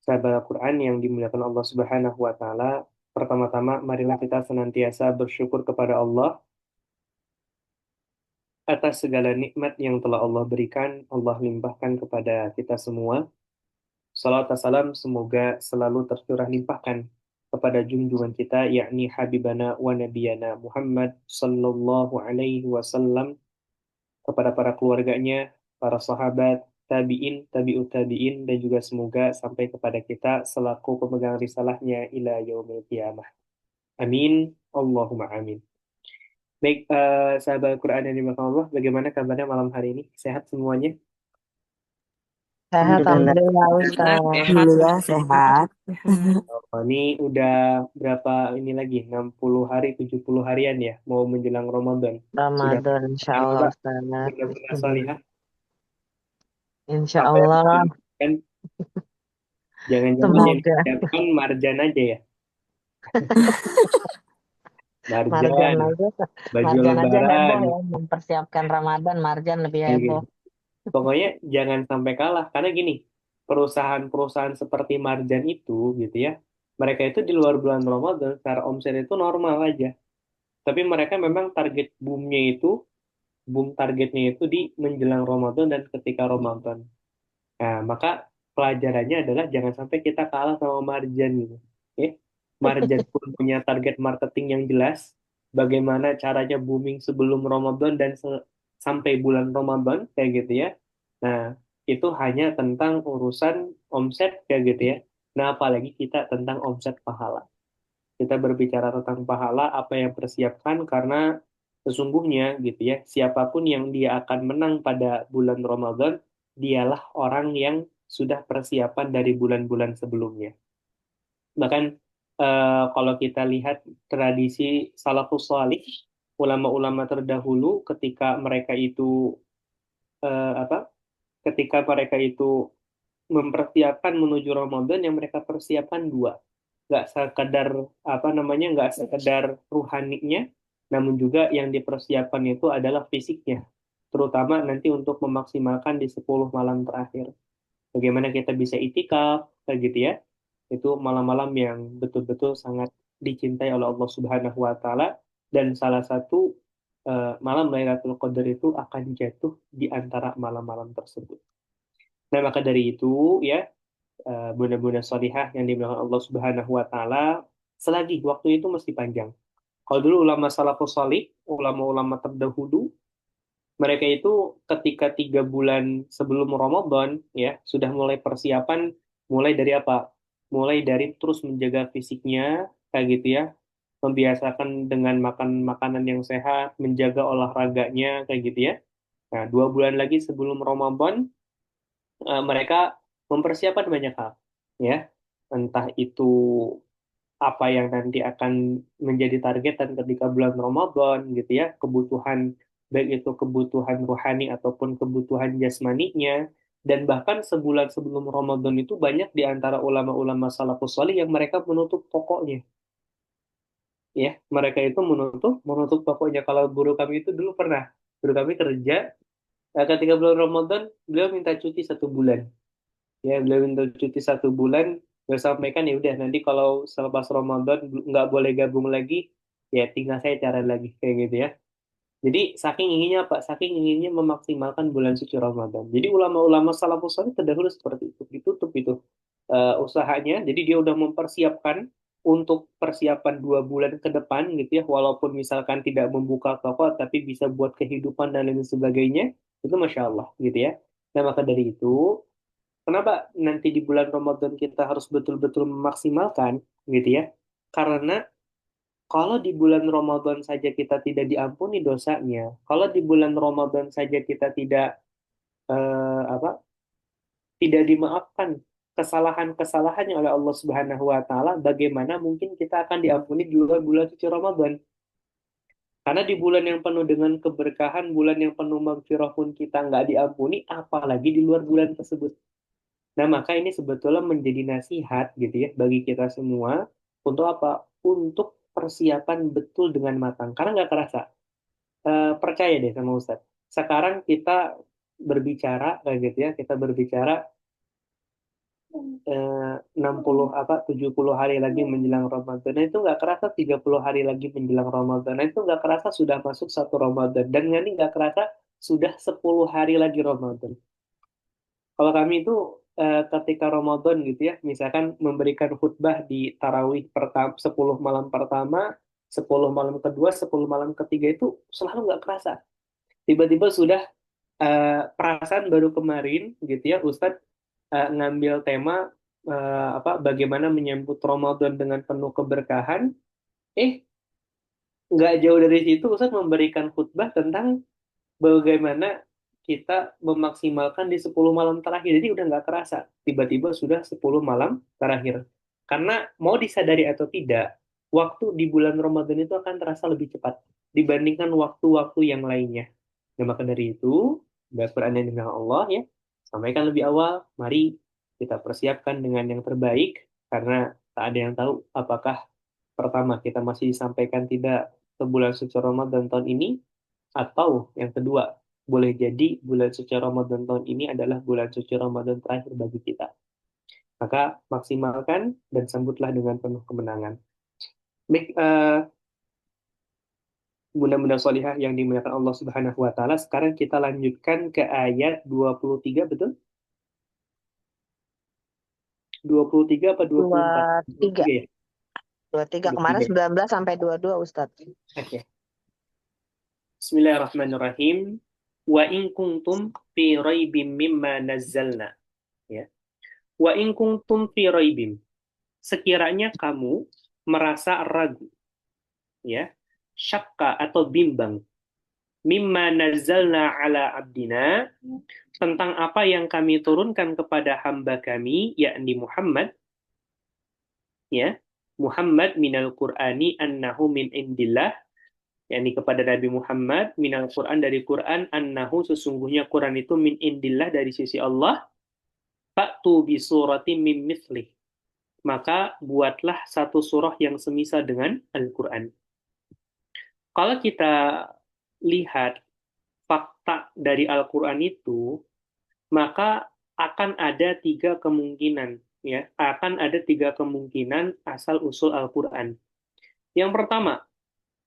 Sahabat Al-Quran yang dimuliakan Allah Subhanahu wa Ta'ala, pertama-tama marilah kita senantiasa bersyukur kepada Allah atas segala nikmat yang telah Allah berikan, Allah limpahkan kepada kita semua. Salam dan salam semoga selalu tercurah limpahkan kepada junjungan kita, yakni Habibana wa Nabiyana Muhammad Sallallahu Alaihi Wasallam, kepada para keluarganya, para sahabat, tabi'in, tabi'ut tabi'in, dan juga semoga sampai kepada kita selaku pemegang risalahnya ila yaumil qiyamah. Amin. Allahumma amin. Baik, sahabat Al-Quran yang dimakan Allah, bagaimana kabarnya malam hari ini? Sehat semuanya? Sehat, Alhamdulillah. Alhamdulillah Alhamdulillah Ustaz. sehat. Alhamdulillah sehat. Sehat. Oh, ini udah berapa ini lagi? 60 hari, 70 harian ya, mau menjelang Ramadan. Sudah Ramadan, Insya coba Allah Ustaz. benar-benar salihah. Insya Apa yang Allah, kan jangan-jangan yang semoga datang marjan aja ya. Marjan Marjan, aja, baju Marjan aja heboh lebaran. ya, mempersiapkan Ramadan, Marjan lebih Iya. heboh. Pokoknya jangan sampai kalah. Karena gini, perusahaan-perusahaan seperti Marjan itu gitu ya, mereka itu di luar bulan Ramadan, secara omset itu normal aja. Tapi mereka memang boom targetnya itu di menjelang Ramadan dan ketika Ramadan. Nah, maka pelajarannya adalah jangan sampai kita kalah sama Marjan gitu. Ya. Marjan pun punya target marketing yang jelas, bagaimana caranya booming sebelum Ramadan dan sampai bulan Ramadan kayak gitu ya. Nah, itu hanya tentang urusan omset kayak gitu ya. Nah, apalagi kita tentang omset pahala. Kita berbicara tentang pahala, apa yang persiapkan karena sesungguhnya gitu ya, siapapun yang dia akan menang pada bulan Ramadan, dialah orang yang sudah persiapan dari bulan-bulan sebelumnya. Bahkan kalau kita lihat tradisi salafus salih, ulama-ulama terdahulu ketika mereka itu apa? Ketika mereka itu mempersiapkan menuju Ramadan, yang mereka persiapkan dua, nggak sekedar apa namanya, nggak sekedar ruhaninya, namun juga yang dipersiapkan itu adalah fisiknya, terutama nanti untuk memaksimalkan di 10 malam terakhir. Bagaimana kita bisa itikaf, kayak gitu ya. Itu malam-malam yang betul-betul sangat dicintai oleh Allah Subhanahu wa Ta'ala, dan salah satu malam Lailatul Qadar itu akan jatuh di antara malam-malam tersebut. Nah, maka dari itu ya, bunda-bunda salihah yang dimuliakan Allah Subhanahu wa Ta'ala, selagi waktu itu masih panjang. Kalau dulu ulama salafus salih, ulama-ulama terdahulu, mereka itu ketika 3 bulan sebelum Ramadan ya sudah mulai persiapan, mulai dari apa? Mulai dari terus menjaga fisiknya kayak gitu ya, membiasakan dengan makan makanan yang sehat, menjaga olahraganya kayak gitu ya. Nah, 2 bulan lagi sebelum Ramadan, mereka mempersiapkan banyak hal ya, entah itu apa yang nanti akan menjadi targetan ketika bulan Ramadan gitu ya, kebutuhan, baik itu kebutuhan rohani ataupun kebutuhan jasmaninya. Dan bahkan sebulan sebelum Ramadan itu banyak di antara ulama-ulama salafus salih yang mereka menutup tokonya ya, mereka itu menutup menutup tokonya. Kalau guru kami itu dulu pernah, guru kami kerja, ketika bulan Ramadan beliau minta cuti 1 bulan. Ya, beliau minta cuti 1 bulan, beliau sampaikan ya udah nanti kalau selepas Ramadan nggak boleh gabung lagi, ya tinggal saya cari lagi kayak gitu ya. Jadi saking inginnya apa? Saking inginnya memaksimalkan bulan suci Ramadan. Jadi ulama-ulama salafus saleh terdahulu seperti itu, ditutup itu usahanya. Jadi dia udah mempersiapkan untuk persiapan 2 bulan ke depan gitu ya. Walaupun misalkan tidak membuka toko, tapi bisa buat kehidupan dan lain sebagainya. Itu masya Allah gitu ya. Nah, maka dari itu, kenapa nanti di bulan Ramadan kita harus betul-betul memaksimalkan gitu ya? Karena kalau di bulan Ramadan saja kita tidak diampuni dosanya, kalau di bulan Ramadan saja kita tidak apa? Tidak dimaafkan kesalahan-kesalahannya oleh Allah Subhanahu wa taala, bagaimana mungkin kita akan diampuni di luar bulan suci Ramadan? Karena di bulan yang penuh dengan keberkahan, bulan yang penuh maghfirah pun kita nggak diampuni, apalagi di luar bulan tersebut. Nah, maka ini sebetulnya menjadi nasihat gitu ya bagi kita semua untuk apa? Untuk persiapan betul dengan matang. Karena nggak terasa. Percaya deh sama Ustadz. Sekarang kita berbicara kayak gitu ya, kita berbicara 60 apa 70 hari lagi menjelang Ramadan. Nah, itu nggak kerasa 30 hari lagi menjelang Ramadan. Nah, itu nggak kerasa sudah masuk satu Ramadan. Dan ini nggak kerasa sudah 10 hari lagi Ramadan. Kalau kami itu ketika Ramadan gitu ya, misalkan memberikan khutbah di tarawih pertama 10 malam pertama, 10 malam kedua, 10 malam ketiga itu selalu nggak kerasa. Tiba-tiba sudah perasaan baru kemarin gitu ya, Ustadz ngambil tema apa bagaimana menyambut Ramadan dengan penuh keberkahan. Eh, nggak jauh dari situ Ustadz memberikan khutbah tentang bagaimana kita memaksimalkan di 10 malam terakhir. Jadi udah nggak kerasa. Tiba-tiba sudah 10 malam terakhir. Karena mau disadari atau tidak, waktu di bulan Ramadan itu akan terasa lebih cepat dibandingkan waktu-waktu yang lainnya. Nah, maka dari itu, Al-Quran yang dengan Allah ya, sampaikan lebih awal, mari kita persiapkan dengan yang terbaik, karena tak ada yang tahu apakah pertama kita masih disampaikan tidak ke bulan suci Ramadan tahun ini, atau yang kedua, boleh jadi bulan suci Ramadan tahun ini adalah bulan suci Ramadan terakhir bagi kita. Maka maksimalkan dan sambutlah dengan penuh kemenangan. Baik, bunda-bunda solihah yang dimuliakan Allah Subhanahu wa taala, sekarang kita lanjutkan ke ayat 23, betul? 23 apa 24? 23. 23 ya? 23. Kemarin 23. 19 sampai 22, Ustadz. Oke. Bismillahirrahmanirrahim. Wa in kuntum fi raibim mimma nazzalna. Ya. Wa in kuntum fi raibim. Sekiranya kamu merasa ragu, ya, syakka atau bimbang, mimma nazzalna ala abdina, tentang apa yang kami turunkan kepada hamba kami, yakni Muhammad, ya, Muhammad minal Qur'ani annahu min indillah, yakni kepada Nabi Muhammad minal Qur'an dari Qur'an annahu sesungguhnya Qur'an itu min indillah dari sisi Allah, fa'tu bi suratim min mithlih, maka buatlah satu surah yang semisal dengan Al-Qur'an. Kalau kita lihat fakta dari Al-Quran itu, maka akan ada tiga kemungkinan, ya, akan ada tiga kemungkinan asal usul Al-Quran. Yang pertama,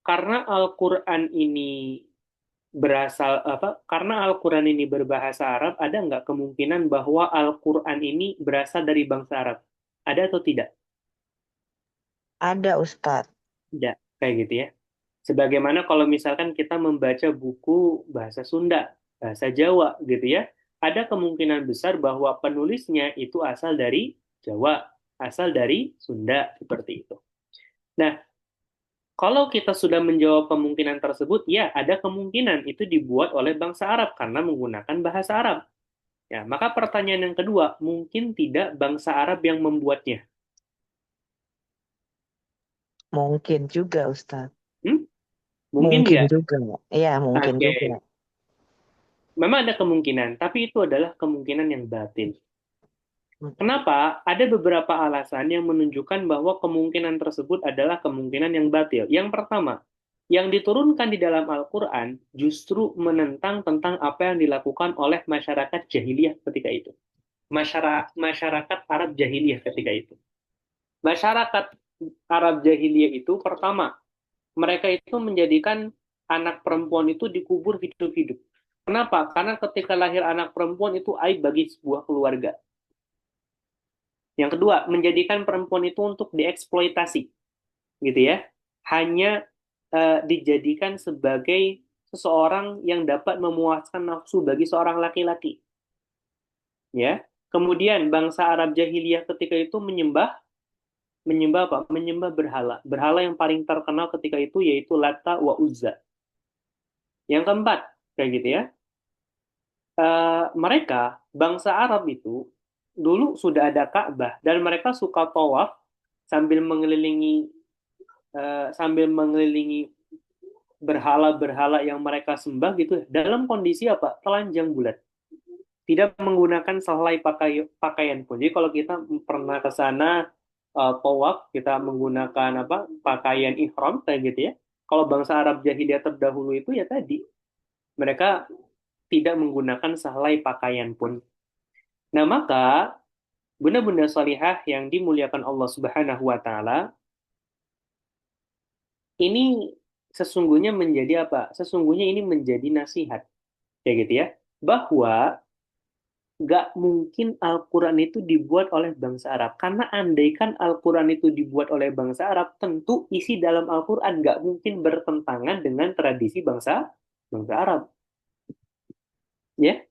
karena Al-Quran ini berasal apa? Karena Al-Quran ini berbahasa Arab, ada nggak kemungkinan bahwa Al-Quran ini berasal dari bangsa Arab? Ada atau tidak? Ada, Ustadz. Tidak, kayak gitu ya. Sebagaimana kalau misalkan kita membaca buku bahasa Sunda, bahasa Jawa gitu ya, ada kemungkinan besar bahwa penulisnya itu asal dari Jawa, asal dari Sunda, seperti itu. Nah, kalau kita sudah menjawab kemungkinan tersebut, ya ada kemungkinan itu dibuat oleh bangsa Arab karena menggunakan bahasa Arab. Ya, maka pertanyaan yang kedua, mungkin tidak bangsa Arab yang membuatnya? Mungkin juga, Ustadz. Hmm? Mungkin Mungkin nggak? juga. Iya, mungkin Oke, juga. memang ada kemungkinan, tapi itu adalah kemungkinan yang batin. Kenapa? Ada beberapa alasan yang menunjukkan bahwa kemungkinan tersebut adalah kemungkinan yang batil. Yang pertama, yang diturunkan di dalam Al-Quran justru menentang tentang apa yang dilakukan oleh masyarakat jahiliyah ketika itu. Masyarakat Arab jahiliyah ketika itu. Masyarakat Arab jahiliyah itu pertama, mereka itu menjadikan anak perempuan itu dikubur hidup-hidup. Kenapa? Karena ketika lahir anak perempuan itu aib bagi sebuah keluarga. Yang kedua, menjadikan perempuan itu untuk dieksploitasi, gitu ya. Hanya dijadikan sebagai seseorang yang dapat memuaskan nafsu bagi seorang laki-laki, ya. Kemudian bangsa Arab jahiliyah ketika itu menyembah menyembah apa? Menyembah berhala. Berhala yang paling terkenal ketika itu yaitu Lata wa Uzza. Yang keempat, kayak gitu ya. Mereka bangsa Arab itu dulu sudah ada Ka'bah dan mereka suka tawaf sambil mengelilingi sambil mengelilingi berhala-berhala yang mereka sembah gitu dalam kondisi apa? Telanjang bulat. Tidak menggunakan sehelai pakaian pun. Jadi kalau kita pernah ke sana tawaf, kita menggunakan apa? Pakaian ihram kayak gitu ya. Kalau bangsa Arab jahiliyah terdahulu itu ya tadi mereka tidak menggunakan sehelai pakaian pun. Nah, maka Bunda-bunda salihah yang dimuliakan Allah Subhanahu wa taala, ini sesungguhnya menjadi apa? Sesungguhnya ini menjadi nasihat, kayak gitu ya. Bahwa nggak mungkin Al-Quran itu dibuat oleh bangsa Arab. Karena andaikan Al-Quran itu dibuat oleh bangsa Arab, tentu isi dalam Al-Quran nggak mungkin bertentangan dengan tradisi bangsa bangsa Arab. Ya,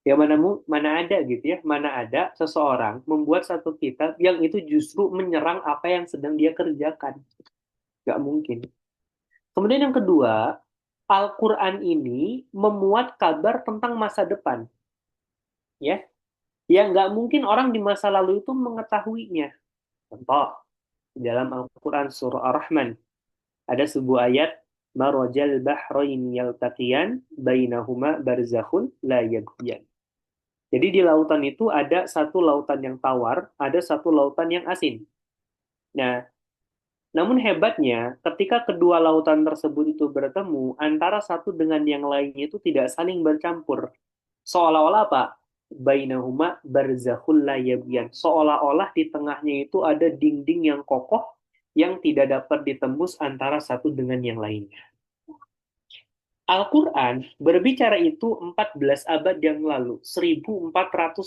ya mana ada gitu ya, mana ada seseorang membuat satu kitab yang itu justru menyerang apa yang sedang dia kerjakan. Nggak mungkin. Kemudian yang kedua, Al-Quran ini memuat kabar tentang masa depan. Ya, yang nggak mungkin orang di masa lalu itu mengetahuinya. Contoh, dalam Al-Quran surah Ar-Rahman ada sebuah ayat marajal bahrain yaltaqiyan bainahuma barzakhun la yabghiyan. Jadi di lautan itu ada satu lautan yang tawar, ada satu lautan yang asin. Nah, namun hebatnya ketika kedua lautan tersebut itu bertemu, antara satu dengan yang lainnya itu tidak saling bercampur. Seolah-olah apa? Bainahuma barzakhul la yabghiyan. Seolah-olah di tengahnya itu ada dinding yang kokoh yang tidak dapat ditembus antara satu dengan yang lainnya. Al-Quran berbicara itu 14 abad yang lalu, 1400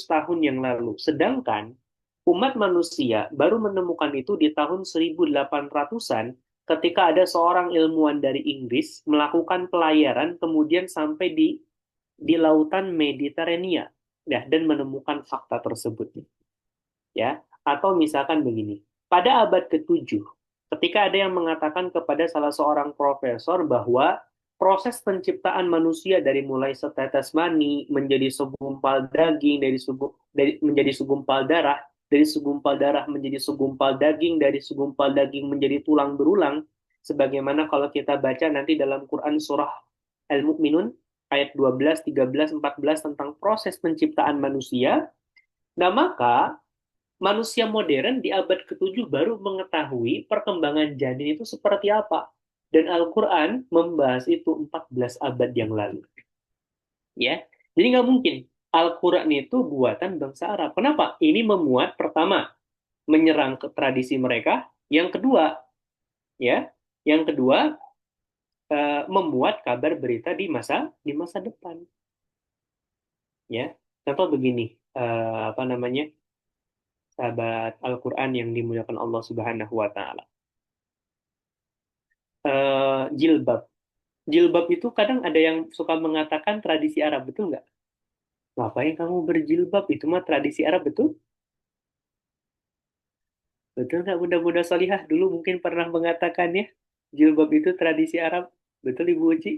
tahun yang lalu. Sedangkan umat manusia baru menemukan itu di tahun 1800-an ketika ada seorang ilmuwan dari Inggris melakukan pelayaran kemudian sampai di lautan Mediterania ya, dan menemukan fakta tersebut ya. Atau misalkan begini, pada abad ke-7 ketika ada yang mengatakan kepada salah seorang profesor bahwa proses penciptaan manusia dari mulai setetes mani menjadi segumpal daging menjadi segumpal darah, dari segumpal darah menjadi segumpal daging, dari segumpal daging menjadi tulang berulang, sebagaimana kalau kita baca nanti dalam Quran surah Al-Mu'minun ayat 12, 13, 14 tentang proses penciptaan manusia. Nah, maka manusia modern di abad ke-7 baru mengetahui perkembangan janin itu seperti apa. Dan Al-Quran membahas itu 14 abad yang lalu. Ya, jadi nggak mungkin Al-Quran itu buatan bangsa Arab. Kenapa? Ini memuat pertama menyerang ke tradisi mereka. Yang kedua, ya, yang kedua memuat kabar berita di masa depan. Ya, contoh begini, apa namanya, sahabat Al-Quran yang dimuliakan Allah Subhanahu Wa Taala. Jilbab. Jilbab itu kadang ada yang suka mengatakan tradisi Arab, betul nggak? Ngapain kamu berjilbab? Itu mah tradisi Arab, betul? Betul nggak Bunda-Bunda Salihah? Dulu mungkin pernah mengatakan ya, jilbab itu tradisi Arab. Betul Ibu Uci?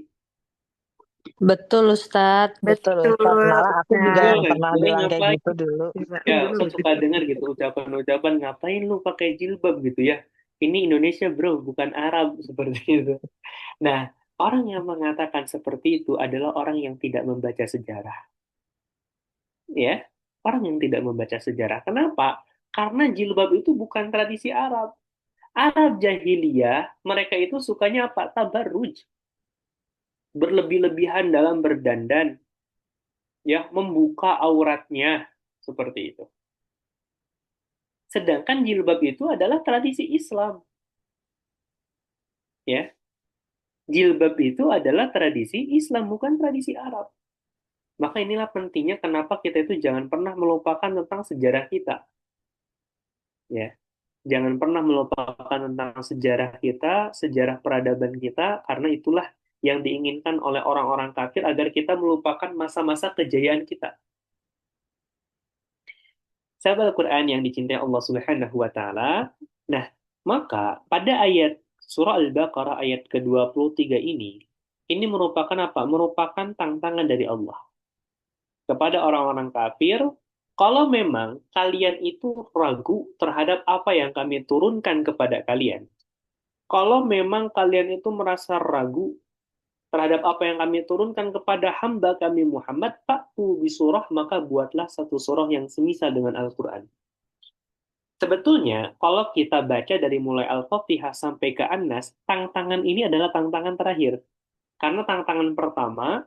Betul, Ustadz. Betul Betul, Ustadz. Malah aku juga Betul Ustadz. kan? pernah Makanya bilang kayak ngapain? gitu dulu. Ya, saya suka dengar gitu ucapan-ucapan, ngapain lu pakai jilbab gitu ya? Ini Indonesia bro, bukan Arab, seperti itu. Nah, orang yang mengatakan seperti itu adalah orang yang tidak membaca sejarah. Ya, orang yang tidak membaca sejarah. Kenapa? Karena jilbab itu bukan tradisi Arab. Arab jahiliyah, mereka itu sukanya apa? Tabarruj, berlebih-lebihan dalam berdandan, ya, membuka auratnya seperti itu. Sedangkan jilbab itu adalah tradisi Islam, ya. Jilbab itu adalah tradisi Islam, bukan tradisi Arab. Maka inilah pentingnya kenapa kita itu jangan pernah melupakan tentang sejarah kita, ya. Jangan pernah melupakan tentang sejarah kita, sejarah peradaban kita, karena itulah yang diinginkan oleh orang-orang kafir agar kita melupakan masa-masa kejayaan kita. Sahabat Al-Quran yang dicintai Allah Subhanahu wa taala. Nah, maka pada ayat surah Al-Baqarah ayat ke-23 ini merupakan apa? Merupakan tantangan dari Allah kepada orang-orang kafir. Kalau memang kalian itu ragu terhadap apa yang kami turunkan kepada kalian, kalau memang kalian itu merasa ragu terhadap apa yang kami turunkan kepada hamba kami Muhammad, fa'tu bisurah, maka buatlah satu surah yang semisal dengan Al-Quran. Sebetulnya, kalau kita baca dari mulai Al-Fatihah sampai ke An-Nas, tantangan ini adalah tantangan terakhir. Karena tantangan pertama,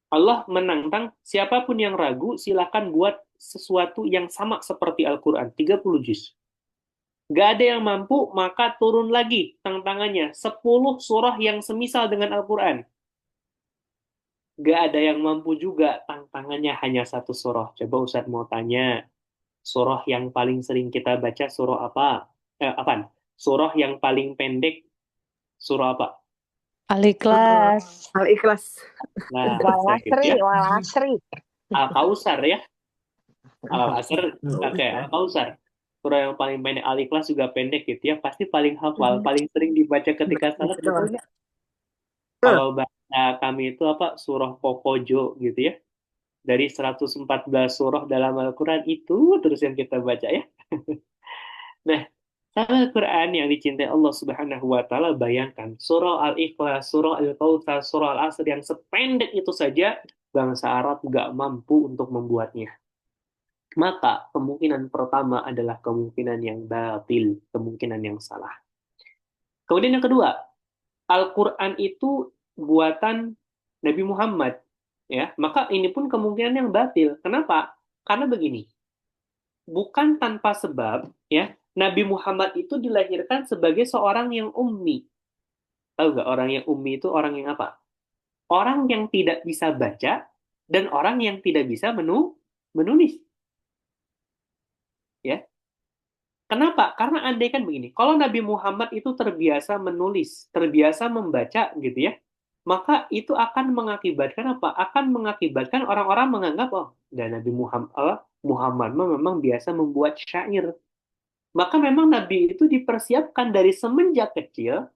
Allah menantang siapapun yang ragu, silakan buat sesuatu yang sama seperti Al-Quran, 30 juz. Nggak ada yang mampu, maka turun lagi tantangannya, 10 surah yang semisal dengan Al-Quran. Nggak ada yang mampu juga, tantangannya hanya satu surah. Coba Ustadz mau tanya, surah yang paling sering kita baca surah apa? Apaan? Surah yang paling pendek, surah apa? Al-Ikhlas. Al-Ikhlas. Nah, bisa gitu Walasri, ya. Walasri. Al-Kausar ya. Al-Asr, oke, Al-Kausar. Surah yang paling pendek, Al-Ikhlas juga pendek gitu ya. Pasti paling hafal, paling sering dibaca ketika salat, betul nggak? Kalau bahasa kami itu apa? Surah Kokojo gitu ya. Dari 114 surah dalam Al-Quran itu terus yang kita baca ya. Nah, Al-Quran yang dicintai Allah Subhanahu wa Ta'ala, bayangkan surah Al-Ikhlas, surah Al-Kautsar, surah Al-Asr yang sependek itu saja bangsa Arab nggak mampu untuk membuatnya. Maka kemungkinan pertama adalah kemungkinan yang batil, kemungkinan yang salah. Kemudian yang kedua, Al-Quran itu buatan Nabi Muhammad, ya. Maka ini pun kemungkinan yang batil. Kenapa? Karena begini, bukan tanpa sebab, ya. Nabi Muhammad itu dilahirkan sebagai seorang yang ummi. Tahu nggak orang yang ummi itu orang yang apa? Orang yang tidak bisa baca dan orang yang tidak bisa menulis, ya. Kenapa? Karena andai kan begini, kalau Nabi Muhammad itu terbiasa menulis, terbiasa membaca gitu ya, maka itu akan mengakibatkan apa? Akan mengakibatkan orang-orang menganggap, oh, dan Nabi Muhammad memang biasa membuat syair. Maka memang Nabi itu dipersiapkan dari semenjak kecil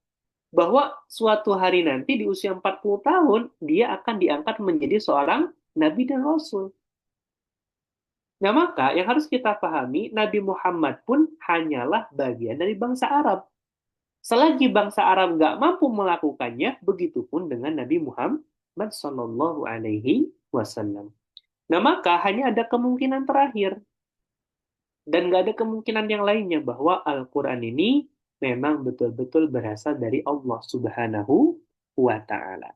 bahwa suatu hari nanti di usia 40 tahun, dia akan diangkat menjadi seorang Nabi dan Rasul. Nah, maka yang harus kita pahami, Nabi Muhammad pun hanyalah bagian dari bangsa Arab. Selagi bangsa Arab nggak mampu melakukannya, begitupun dengan Nabi Muhammad Sallallahu Alaihi Wasallam. Nah, maka hanya ada kemungkinan terakhir, dan nggak ada kemungkinan yang lainnya bahwa Al-Quran ini memang betul-betul berasal dari Allah Subhanahu wa Ta'ala.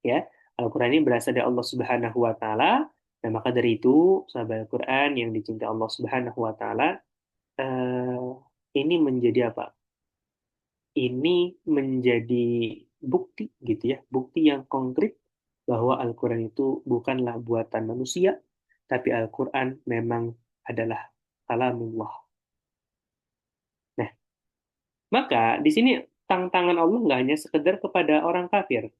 Ya, Al-Quran ini berasal dari Allah Subhanahu wa Ta'ala. Dan maka dari itu, sahabat Al-Quran yang dicintai Allah Subhanahu wa Ta'ala, eh, ini menjadi apa? Ini menjadi bukti gitu ya, bukti yang konkret bahwa Al-Quran itu bukanlah buatan manusia, tapi Al-Quran memang adalah kalamullah. Nah, maka di sini tantangan Allah nggak hanya sekedar kepada orang kafir.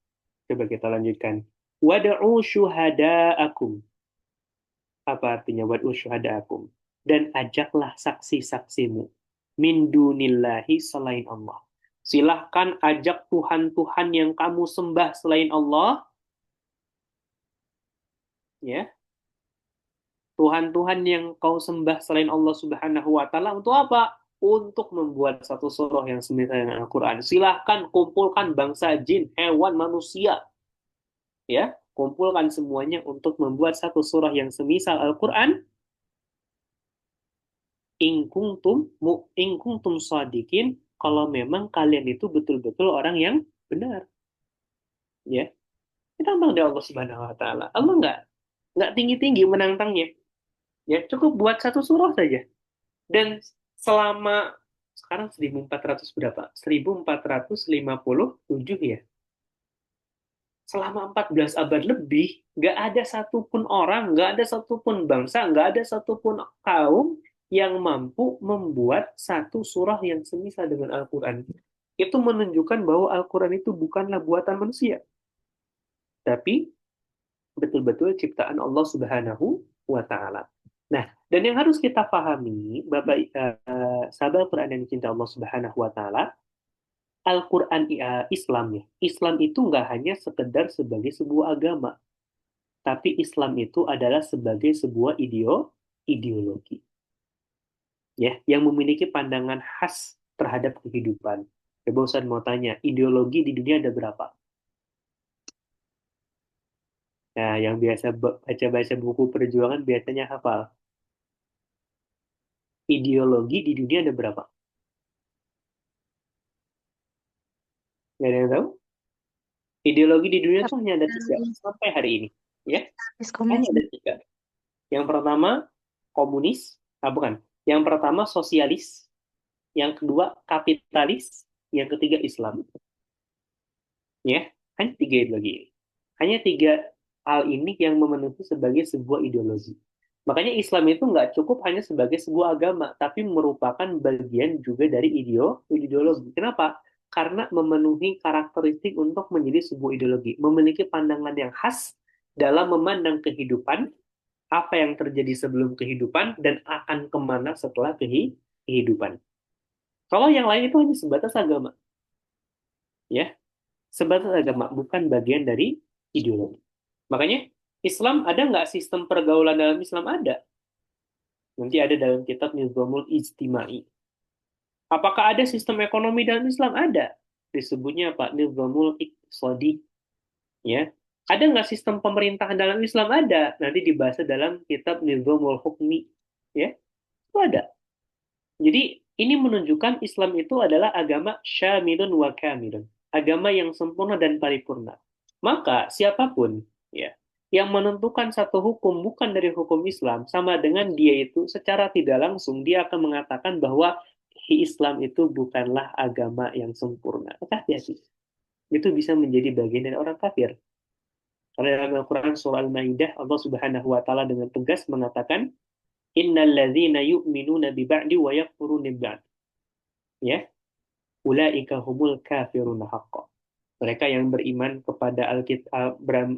Coba kita lanjutkan. Wad'u syuhada'akum. Apa artinya wad'u syuhada'akum? Dan ajaklah saksi-saksimu min dunillahi selain Allah. Silahkan ajak Tuhan-Tuhan yang kamu sembah selain Allah, ya. Tuhan-Tuhan yang kau sembah selain Allah Subhanahu wa Ta'ala untuk apa? Untuk membuat satu surah yang semisal dengan Al-Quran. Silahkan kumpulkan bangsa jin, hewan, manusia, ya. Kumpulkan semuanya untuk membuat satu surah yang semisal Al-Quran. In kuntum sadikin, kalau memang kalian itu betul-betul orang yang benar, ya. Kita dari Allah Subhanahu wa Ta'ala. Allah nggak tinggi-tinggi menantangnya. Ya, cukup buat satu surah saja. Dan selama sekarang 1400 berapa? 1457 ya. Selama 14 abad lebih, nggak ada satupun orang, nggak ada satupun bangsa, nggak ada satupun kaum yang mampu membuat satu surah yang semisal dengan Al-Quran. Itu menunjukkan bahwa Al-Quran itu bukanlah buatan manusia, tapi betul-betul ciptaan Allah Subhanahu wa Ta'ala. Nah, dan yang harus kita pahami, sahabat Al-Quran yang dicintai Allah Subhanahu wa Ta'ala, Al-Quran Islam ya. Islam itu nggak hanya sekedar sebagai sebuah agama, tapi Islam itu adalah sebagai sebuah ideologi. Ya, yang memiliki pandangan khas terhadap kehidupan. Coba Ustaz mau tanya, ideologi di dunia ada berapa? Nah, yang biasa baca-baca buku perjuangan biasanya hafal. Ideologi di dunia ada berapa? Nggak ada yang tahu? Ideologi di dunia itu hanya ada 3 sampai hari ini. Ya, hanya ada 3. Yang pertama komunis, bukan. Yang pertama sosialis, yang kedua kapitalis, yang ketiga Islam. Ya, hanya tiga itu lagi. Hanya tiga hal ini yang memenuhi sebagai sebuah ideologi. Makanya Islam itu nggak cukup hanya sebagai sebuah agama, tapi merupakan bagian juga dari ideologi. Kenapa? Karena memenuhi karakteristik untuk menjadi sebuah ideologi, memiliki pandangan yang khas dalam memandang kehidupan, apa yang terjadi sebelum kehidupan, dan akan kemana setelah kehidupan. Kalau yang lain itu hanya sebatas agama, ya, sebatas agama, bukan bagian dari ideologi. Makanya Islam ada nggak sistem pergaulan dalam Islam? Ada. Nanti ada dalam kitab Nizamul Ijtimai. Apakah ada sistem ekonomi dalam Islam? Ada. Disebutnya apa? Nizamul Iqtisadi. Ya. Ada nggak sistem pemerintahan dalam Islam? Ada. Nanti dibahas dalam kitab Nizamul Hukmi. Ya. Itu ada. Jadi ini menunjukkan Islam itu adalah agama syamilun wa kamilun. Agama yang sempurna dan paripurna. Maka siapapun ya yang menentukan satu hukum bukan dari hukum Islam, sama dengan dia itu secara tidak langsung dia akan mengatakan bahwa Islam itu bukanlah agama yang sempurna. Maka hati-hati. Itu bisa menjadi bagian dari orang kafir. Karena dalam Al-Quran surah Al-Maidah Allah Subhanahu wa taala dengan tegas mengatakan innal ladzina yu'minuna bi ba'di wa yakfuruna bi ba'd. Ya, ulaika humul kafirun haqqan. Mereka yang beriman kepada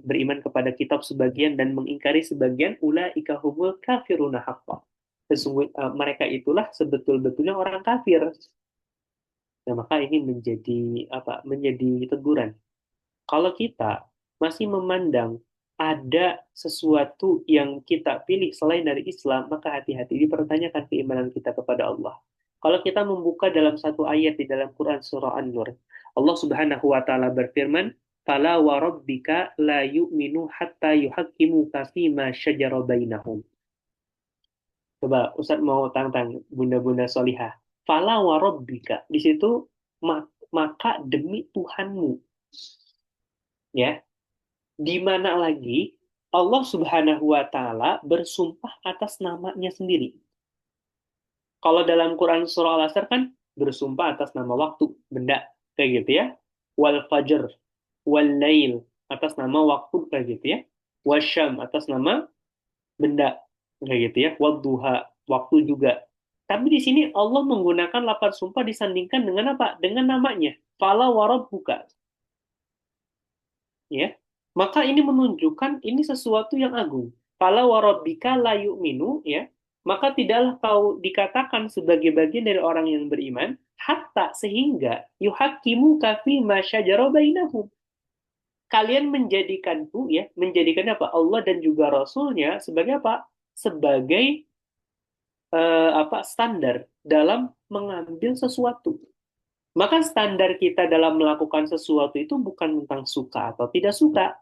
beriman kepada kitab sebagian dan mengingkari sebagian, ulaika humul kafirun haqqan. Sesungguhnya mereka itulah sebetul-betulnya orang kafir. Nah, maka ini menjadi apa? Menjadi teguran. Kalau kita masih memandang ada sesuatu yang kita pilih selain dari Islam, maka hati-hati dipertanyakan keimanan kita kepada Allah. Kalau kita membuka dalam satu ayat di dalam Quran surah An-Nur, Allah Subhanahu wa taala berfirman, "Fala wa rabbika la yu'minu hatta yuhaqqimuka fima syajara bainahum." Coba Ustaz mau tantang bunda-bunda solihah. Fala wa rabbika. Di situ maka demi Tuhanmu. Ya, di mana lagi Allah Subhanahu wa taala bersumpah atas namanya sendiri. Kalau dalam Quran surah Al-Asr kan bersumpah atas nama waktu, benda, kayak gitu ya. Wal fajr, wal lail, atas nama waktu, kayak gitu ya. Wasyam, atas nama benda, kayak gitu ya. Wadduha, waktu juga. Tapi di sini Allah menggunakan lafaz sumpah disandingkan dengan apa? Dengan namanya. Fala warabbuka. Ya, maka ini menunjukkan ini sesuatu yang agung. Kalau warabbika la yu'minu, ya, maka tidaklah kau dikatakan sebagai bagian dari orang yang beriman, hatta sehingga yuhakimu kafi ma syajara bainahum. Kalian menjadikanku, ya, menjadikan apa? Allah dan juga Rasulnya sebagai apa? Sebagai apa? Standar dalam mengambil sesuatu. Maka standar kita dalam melakukan sesuatu itu bukan tentang suka atau tidak suka.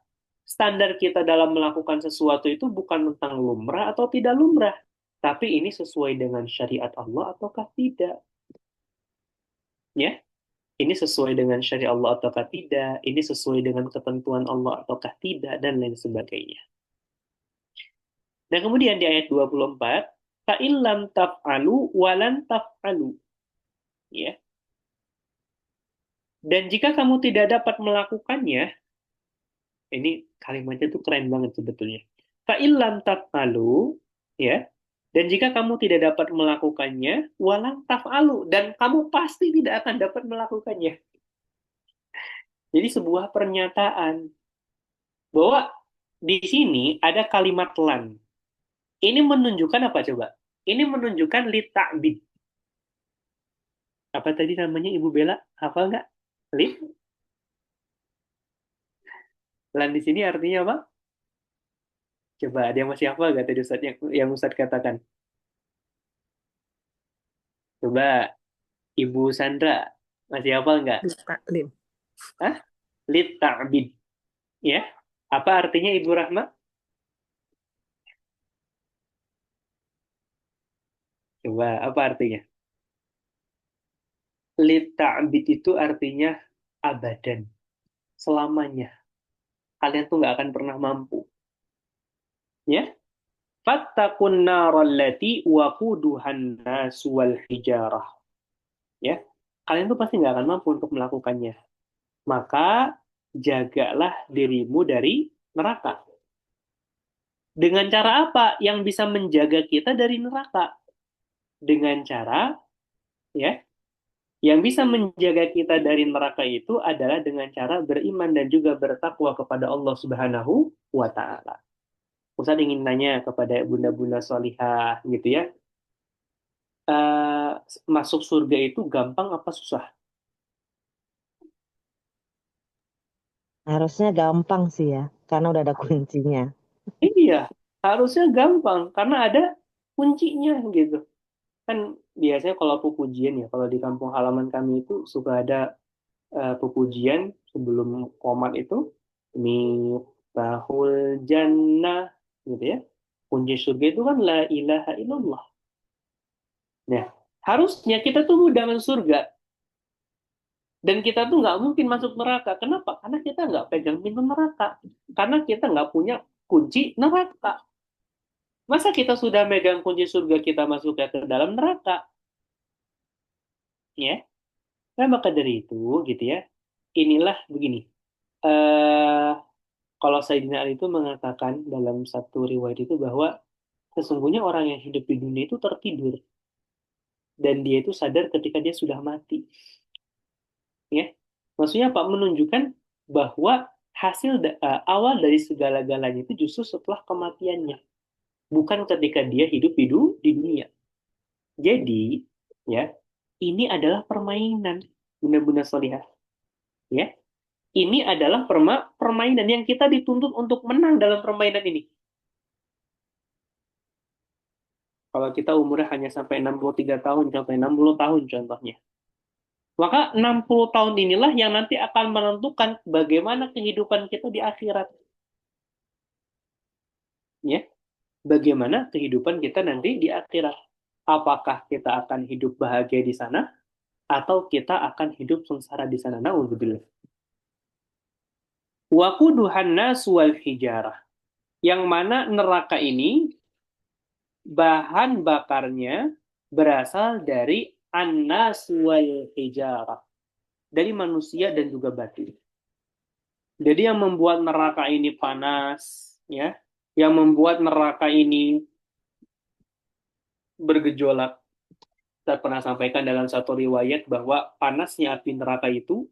Standar kita dalam melakukan sesuatu itu bukan tentang lumrah atau tidak lumrah. Tapi ini sesuai dengan syariat Allah ataukah tidak. Ya, ini sesuai dengan syariat Allah ataukah tidak. Ini sesuai dengan ketentuan Allah ataukah tidak. Dan lain sebagainya. Dan kemudian di ayat 24. Fa'illam taf'alu walan taf'alu. Ya. Dan jika kamu tidak dapat melakukannya, ini kalimatnya tuh keren banget sebetulnya. Fa'ilam taf'alu, ya. Dan jika kamu tidak dapat melakukannya, walang taf'alu. Dan kamu pasti tidak akan dapat melakukannya. Jadi sebuah pernyataan bahwa di sini ada kalimat lan. Ini menunjukkan apa coba? Ini menunjukkan li ta'bid. Apa tadi namanya Ibu Bella? Hafal nggak? Li? Lan di sini artinya apa? Coba ada yang masih hafal nggak tadi Ustaz yang Ustaz katakan? Coba Ibu Sandra masih hafal nggak? Taklim. Hah? Lit ta'bid. Ya. Apa artinya Ibu Rahma? Coba, apa artinya? Lit ta'bid itu artinya abadan. Selamanya. Kalian tuh nggak akan pernah mampu. Ya. Fattaqun narallati waquduhan nasu wal hijarah. Ya, kalian tuh pasti nggak akan mampu untuk melakukannya. Maka jagalah dirimu dari neraka. Dengan cara apa yang bisa menjaga kita dari neraka? Dengan cara, ya, yang bisa menjaga kita dari neraka itu adalah dengan cara beriman dan juga bertakwa kepada Allah Subhanahu wa taala. Ustaz ingin nanya kepada bunda-bunda solihah gitu ya. eh, Masuk surga itu gampang apa susah? Harusnya gampang sih ya, karena udah ada kuncinya. Iya, harusnya gampang karena ada kuncinya gitu. Kan biasanya kalau pujian ya, kalau di kampung halaman kami itu suka ada pujian sebelum qomat itu Miftahul Jannah gitu ya. Kunci surga itu kan la ilaha illallah. Nah, harusnya kita tuh udah masuk surga dan kita tuh nggak mungkin masuk neraka. Kenapa? Karena kita nggak pegang pintu neraka. Karena kita nggak punya kunci neraka. Masa kita sudah megang kunci surga kita masuk ke dalam neraka? Ya, nah maka dari itu gitu ya. Inilah begini. eh Kalau Sayyidina Ali itu mengatakan dalam satu riwayat itu bahwa sesungguhnya orang yang hidup di dunia itu tertidur dan dia itu sadar ketika dia sudah mati. Ya, maksudnya Pak menunjukkan bahwa awal dari segala-galanya itu justru setelah kematiannya, bukan ketika dia hidup di dunia. Jadi, ya, ini adalah permainan benar-benar solihah. Ya, ini adalah permainan yang kita dituntut untuk menang dalam permainan ini. Kalau kita umurnya hanya sampai 63 tahun, sampai 60 tahun contohnya. Maka 60 tahun inilah yang nanti akan menentukan bagaimana kehidupan kita di akhirat. Ya, bagaimana kehidupan kita nanti di akhirat. Apakah kita akan hidup bahagia di sana atau kita akan hidup sengsara di sana? Nauzubillah. Waquduhan nas wal hijarah. Yang mana neraka ini bahan bakarnya berasal dari annas wal hijarah, dari manusia dan juga batu. Jadi yang membuat neraka ini panas, ya, yang membuat neraka ini bergejolak. Saya pernah sampaikan dalam satu riwayat bahwa panasnya api neraka itu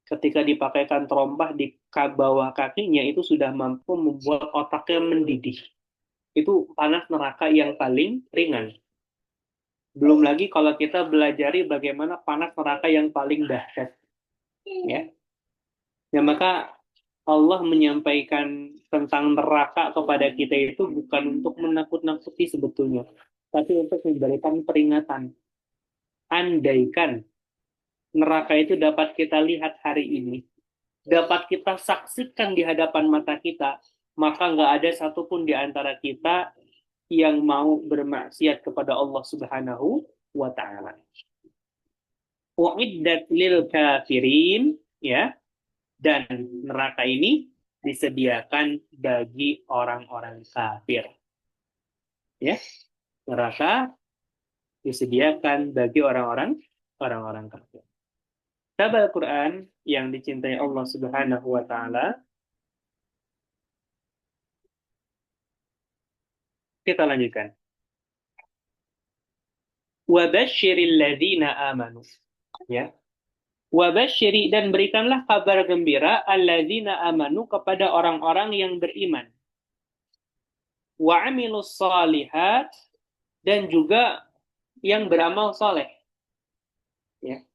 ketika dipakaikan terompah di bawah kakinya itu sudah mampu membuat otaknya mendidih. Itu panas neraka yang paling ringan. Belum lagi kalau kita belajari bagaimana panas neraka yang paling dahsyat. Ya, ya maka Allah menyampaikan tentang neraka kepada kita itu bukan untuk menakut-nakuti sebetulnya, tapi untuk memberikan peringatan. Andaikan neraka itu dapat kita lihat hari ini, dapat kita saksikan di hadapan mata kita, maka nggak ada satupun di antara kita yang mau bermaksiat kepada Allah Subhanahu wa Ta'ala. Uiddat lil kafirin, ya, dan neraka ini disediakan bagi orang-orang kafir. Ya, neraka disediakan bagi orang-orang kafir. Sahabat Al-Quran yang dicintai Allah Subhanahu wa Ta'ala, kita lanjutkan. Wabashiril ladzina amanu. Ya. Wabashiri dan berikanlah kabar gembira alladzina amanu kepada orang-orang yang beriman. Wa amilus salihat dan juga yang beramal soleh. Ya.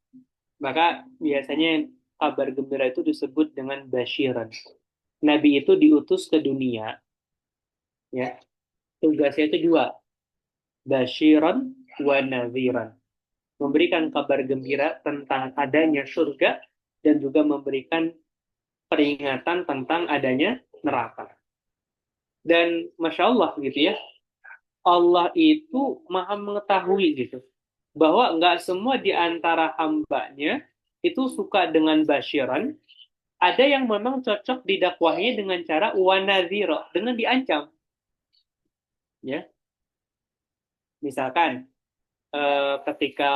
Maka biasanya kabar gembira itu disebut dengan basyiran. Nabi itu diutus ke dunia, ya. Tugasnya itu dua, basyiran wa nadhiran. Memberikan kabar gembira tentang adanya surga dan juga memberikan peringatan tentang adanya neraka. Dan Masya Allah gitu ya, Allah itu maha mengetahui gitu, bahwa nggak semua di antara hambanya itu suka dengan basyiran. Ada yang memang cocok didakwahi dengan cara wanaziro, dengan diancam. Ya, misalkan ketika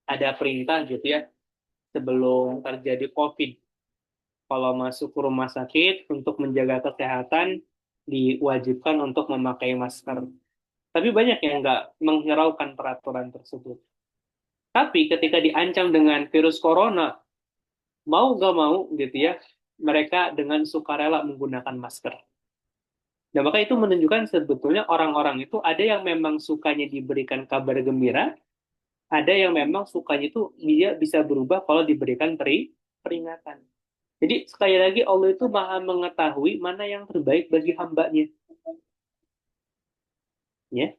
ada perintah gitu ya, sebelum terjadi COVID, kalau masuk ke rumah sakit untuk menjaga kesehatan diwajibkan untuk memakai masker. Tapi banyak yang nggak menghiraukan peraturan tersebut. Tapi ketika diancam dengan virus corona, mau nggak mau gitu ya, mereka dengan sukarela menggunakan masker. Nah, maka itu menunjukkan sebetulnya orang-orang itu ada yang memang sukanya diberikan kabar gembira, ada yang memang sukanya itu dia bisa berubah kalau diberikan peringatan. Jadi sekali lagi Allah itu maha mengetahui mana yang terbaik bagi hambanya. Ya,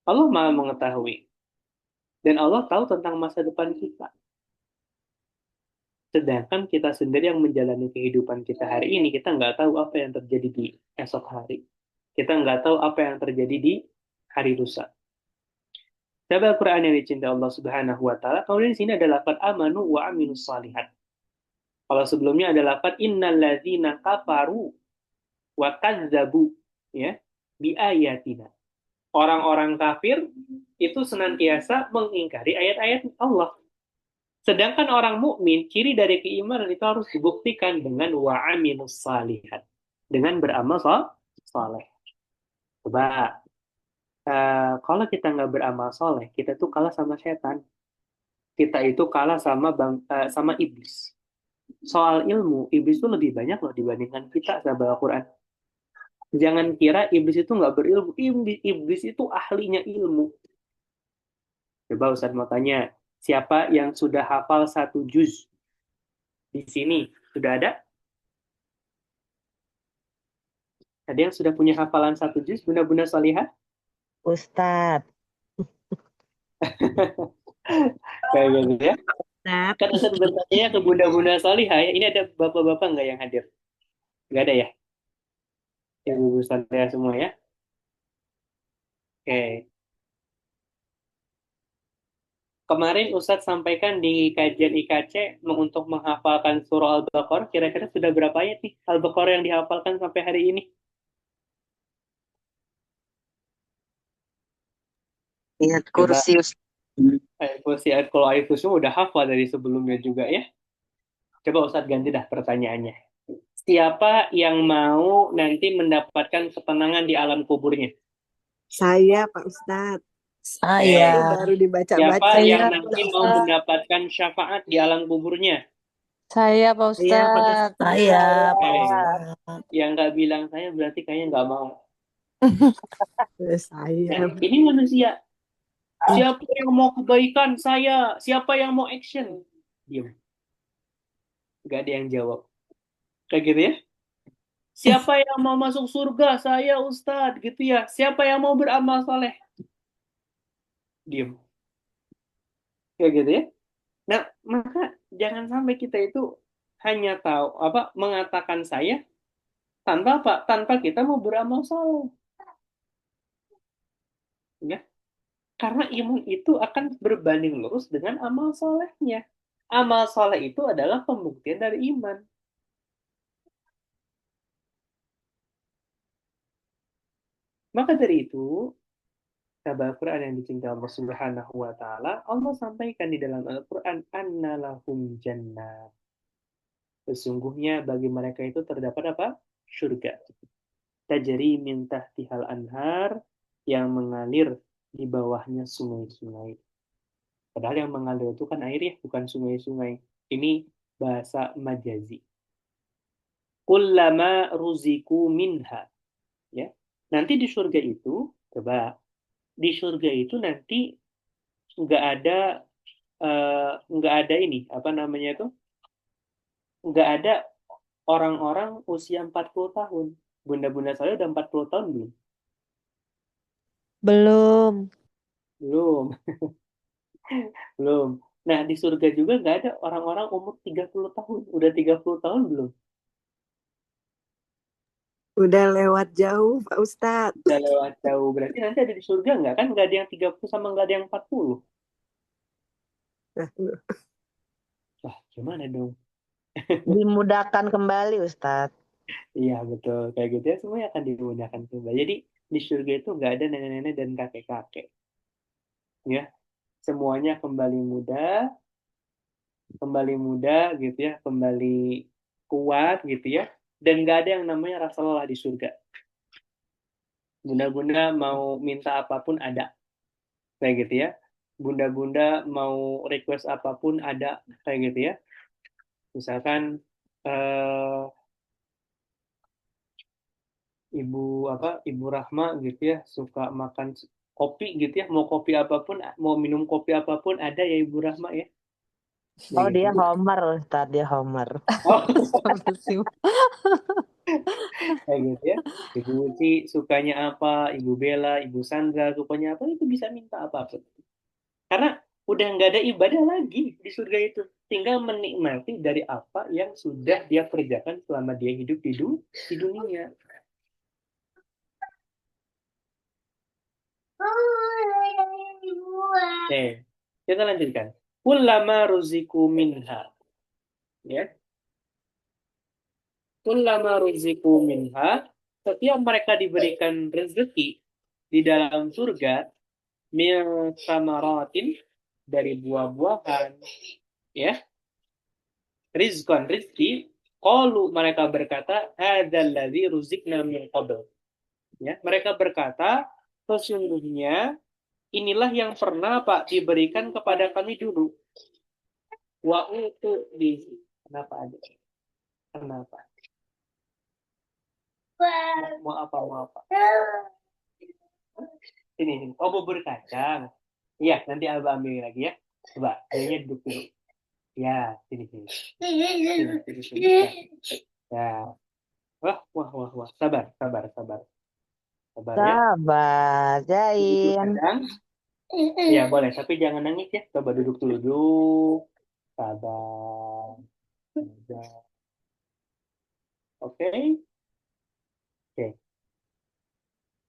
Allah maha mengetahui. Dan Allah tahu tentang masa depan kita. Sedangkan kita sendiri yang menjalani kehidupan kita hari ini, kita nggak tahu apa yang terjadi di esok hari. Kita nggak tahu apa yang terjadi di hari lusa. Coba Al-Quran yang dicintai Allah Subhanahu wa Ta'ala. Kemudian di sini ada lafaz amanu wa aminus salihat. Kalau sebelumnya ada lafaz innal ladzina kafaru wa kadzabu ya bi ayatina. Orang-orang kafir itu senantiasa mengingkari ayat-ayat Allah. Sedangkan orang mukmin, ciri dari keimanan itu harus dibuktikan dengan wa aminus salihat. Dengan beramal soleh. Coba, kalau kita nggak beramal soleh, kita tuh kalah sama setan. Kita itu kalah sama iblis. Soal ilmu, iblis itu lebih banyak loh dibandingkan kita sama Al-Quran. Jangan kira iblis itu nggak berilmu. Iblis itu ahlinya ilmu. Coba Ustaz mau tanya, siapa yang sudah hafal 1 juz di sini? Sudah ada? Ada yang sudah punya hafalan 1 juz, Bunda-bunda salihah? Ustadz. Kayak gitu ya. Ustadz. Kan Ustaz bertanya ke bunda-bunda salihah ya. Ini ada bapak-bapak nggak yang hadir? Nggak ada ya? Yang ibu salihah semua ya? Oke. Kemarin Ustadz sampaikan di kajian IKC untuk menghafalkan surah Al-Baqarah. Kira-kira sudah berapa ayat nih Al-Baqarah yang dihafalkan sampai hari ini? Ingat Coba kursi kalau ayat kursi udah hafal dari sebelumnya juga ya. Coba Ustadz ganti dah pertanyaannya. Siapa yang mau nanti mendapatkan ketenangan di alam kuburnya? Saya, Pak Ustadz. Eh, Baru siapa dibaca-baca. yang Saya, nanti Pak mau Ustadz. mendapatkan syafaat di alam kuburnya? Saya, Pak Iya, Pak Ustadz. Eh, yang nggak bilang saya berarti kayaknya nggak mau. Ustadz. Saya. Nah, ini manusia. Siapa yang mau kebaikan? Saya. Siapa yang mau action? Diam. Nggak ada yang jawab. Kayak gitu ya. Siapa yang mau masuk surga? Saya Ustadz gitu ya. Siapa yang mau beramal soleh? Diam. Kayak gitu ya. Nah, maka jangan sampai kita itu hanya tahu apa mengatakan saya tanpa apa? Tanpa kita mau beramal soleh. Ya. Karena iman itu akan berbanding lurus dengan amal solehnya. Amal soleh itu adalah pembuktian dari iman. Maka dari itu, kabar Quran yang dicintai Allah Subhanahu wa taala, Allah sampaikan di dalam Al-Qur'an annalahum jannah. Sesungguhnya bagi mereka itu terdapat apa? Surga. Tajri min tahtihal anhar yang mengalir di bawahnya sungai-sungai. Padahal yang mengalir itu kan air ya, bukan sungai-sungai. Ini bahasa majazi. Kullama ruziku minha. Ya. Nanti di surga itu, coba di surga itu nanti nggak ada nggak ada ini apa namanya itu nggak ada orang-orang usia 40 tahun. Bunda-bunda saya udah 40 tahun belum? Belum. Belum, belum. Nah, di surga juga nggak ada orang-orang umur 30 tahun. Udah 30 tahun belum? Udah lewat jauh, Pak Ustadz. Udah lewat jauh. Berarti nanti ada di surga nggak kan? Nggak ada yang 30 sama nggak ada yang 40. Wah, gimana dong? dimudahkan kembali Ustadz. Iya, betul. Kayak gitu ya, semuanya akan dimudahkan kembali. Jadi, Di surga itu nggak ada nenek-nenek dan kakek-kakek. Ya, semuanya kembali muda gitu ya, kembali kuat gitu ya. Dan nggak ada yang namanya rasa lelah di surga. Bunda-bunda mau minta apapun ada, kayak gitu ya. Bunda-bunda mau request apapun ada, kayak gitu ya. Misalkan eh, ibu ibu Rahma gitu ya suka makan kopi gitu ya, mau kopi apapun, mau minum kopi apapun ada ya ibu Rahma ya, ya Oh, gitu. dia Homer, Ustadz. Dia Homer. Oh, Astagfirullahaladzim. kayak gitu ya. Ibu Uci sukanya apa, Ibu Bella, Ibu Sandra sukanya apa, itu bisa minta apapun. Karena udah nggak ada ibadah lagi di surga itu. Tinggal menikmati dari apa yang sudah dia kerjakan selama dia hidup di dunia. Oke, kita lanjutkan. Kullama ruziku minha. Ya. Kullama ruziku minha. Setiap mereka diberikan rezeki di dalam surga, min samaratin, dari buah-buahan, ya, rizqan, rizki, qalu, mereka berkata, hadzal ladzi ruzikna min qabl. Ya, mereka berkata, sesungguhnya inilah yang pernah Pak diberikan kepada kami dulu. Wa utu di, kenapa ada? Kenapa? Mau apa? Mau apa? Sini. Oh, bubur kacang. Iya, nanti Abah ambil lagi ya. Coba, kayaknya duduk dulu. Ya, sini. Sini. Ya. Wah. Sabar. Sabar ya. Sabar, Bubur Jain. kacang. Ya, boleh. Tapi jangan nangis ya. Coba duduk dulu. Duduk. Sabar. Sabar. Oke. Oke.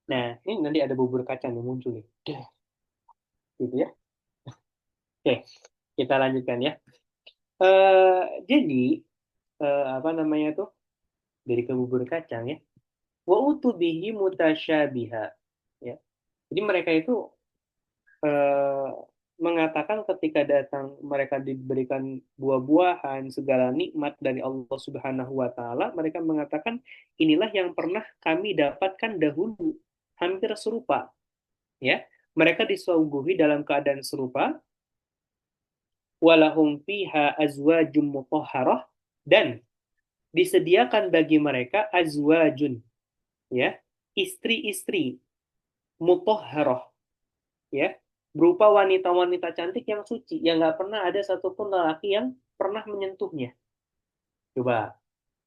Nah, ini nanti ada bubur kacang yang muncul nih. Gitu ya. Oke. Kita lanjutkan ya. Jadi, apa namanya tuh? Dari ke bubur kacang ya. Wa utubihi mutasyabiha. Ya. Jadi mereka itu eh, mengatakan ketika datang mereka diberikan buah-buahan, segala nikmat dari Allah Subhanahu wa taala, mereka mengatakan inilah yang pernah kami dapatkan dahulu, hampir serupa, ya. Mereka disuguhi dalam keadaan serupa, walahum fiha azwajum mutahharah, dan disediakan bagi mereka azwajun, ya, istri-istri mutahharah, ya, berupa wanita-wanita cantik yang suci, yang nggak pernah ada satupun lelaki yang pernah menyentuhnya. Coba,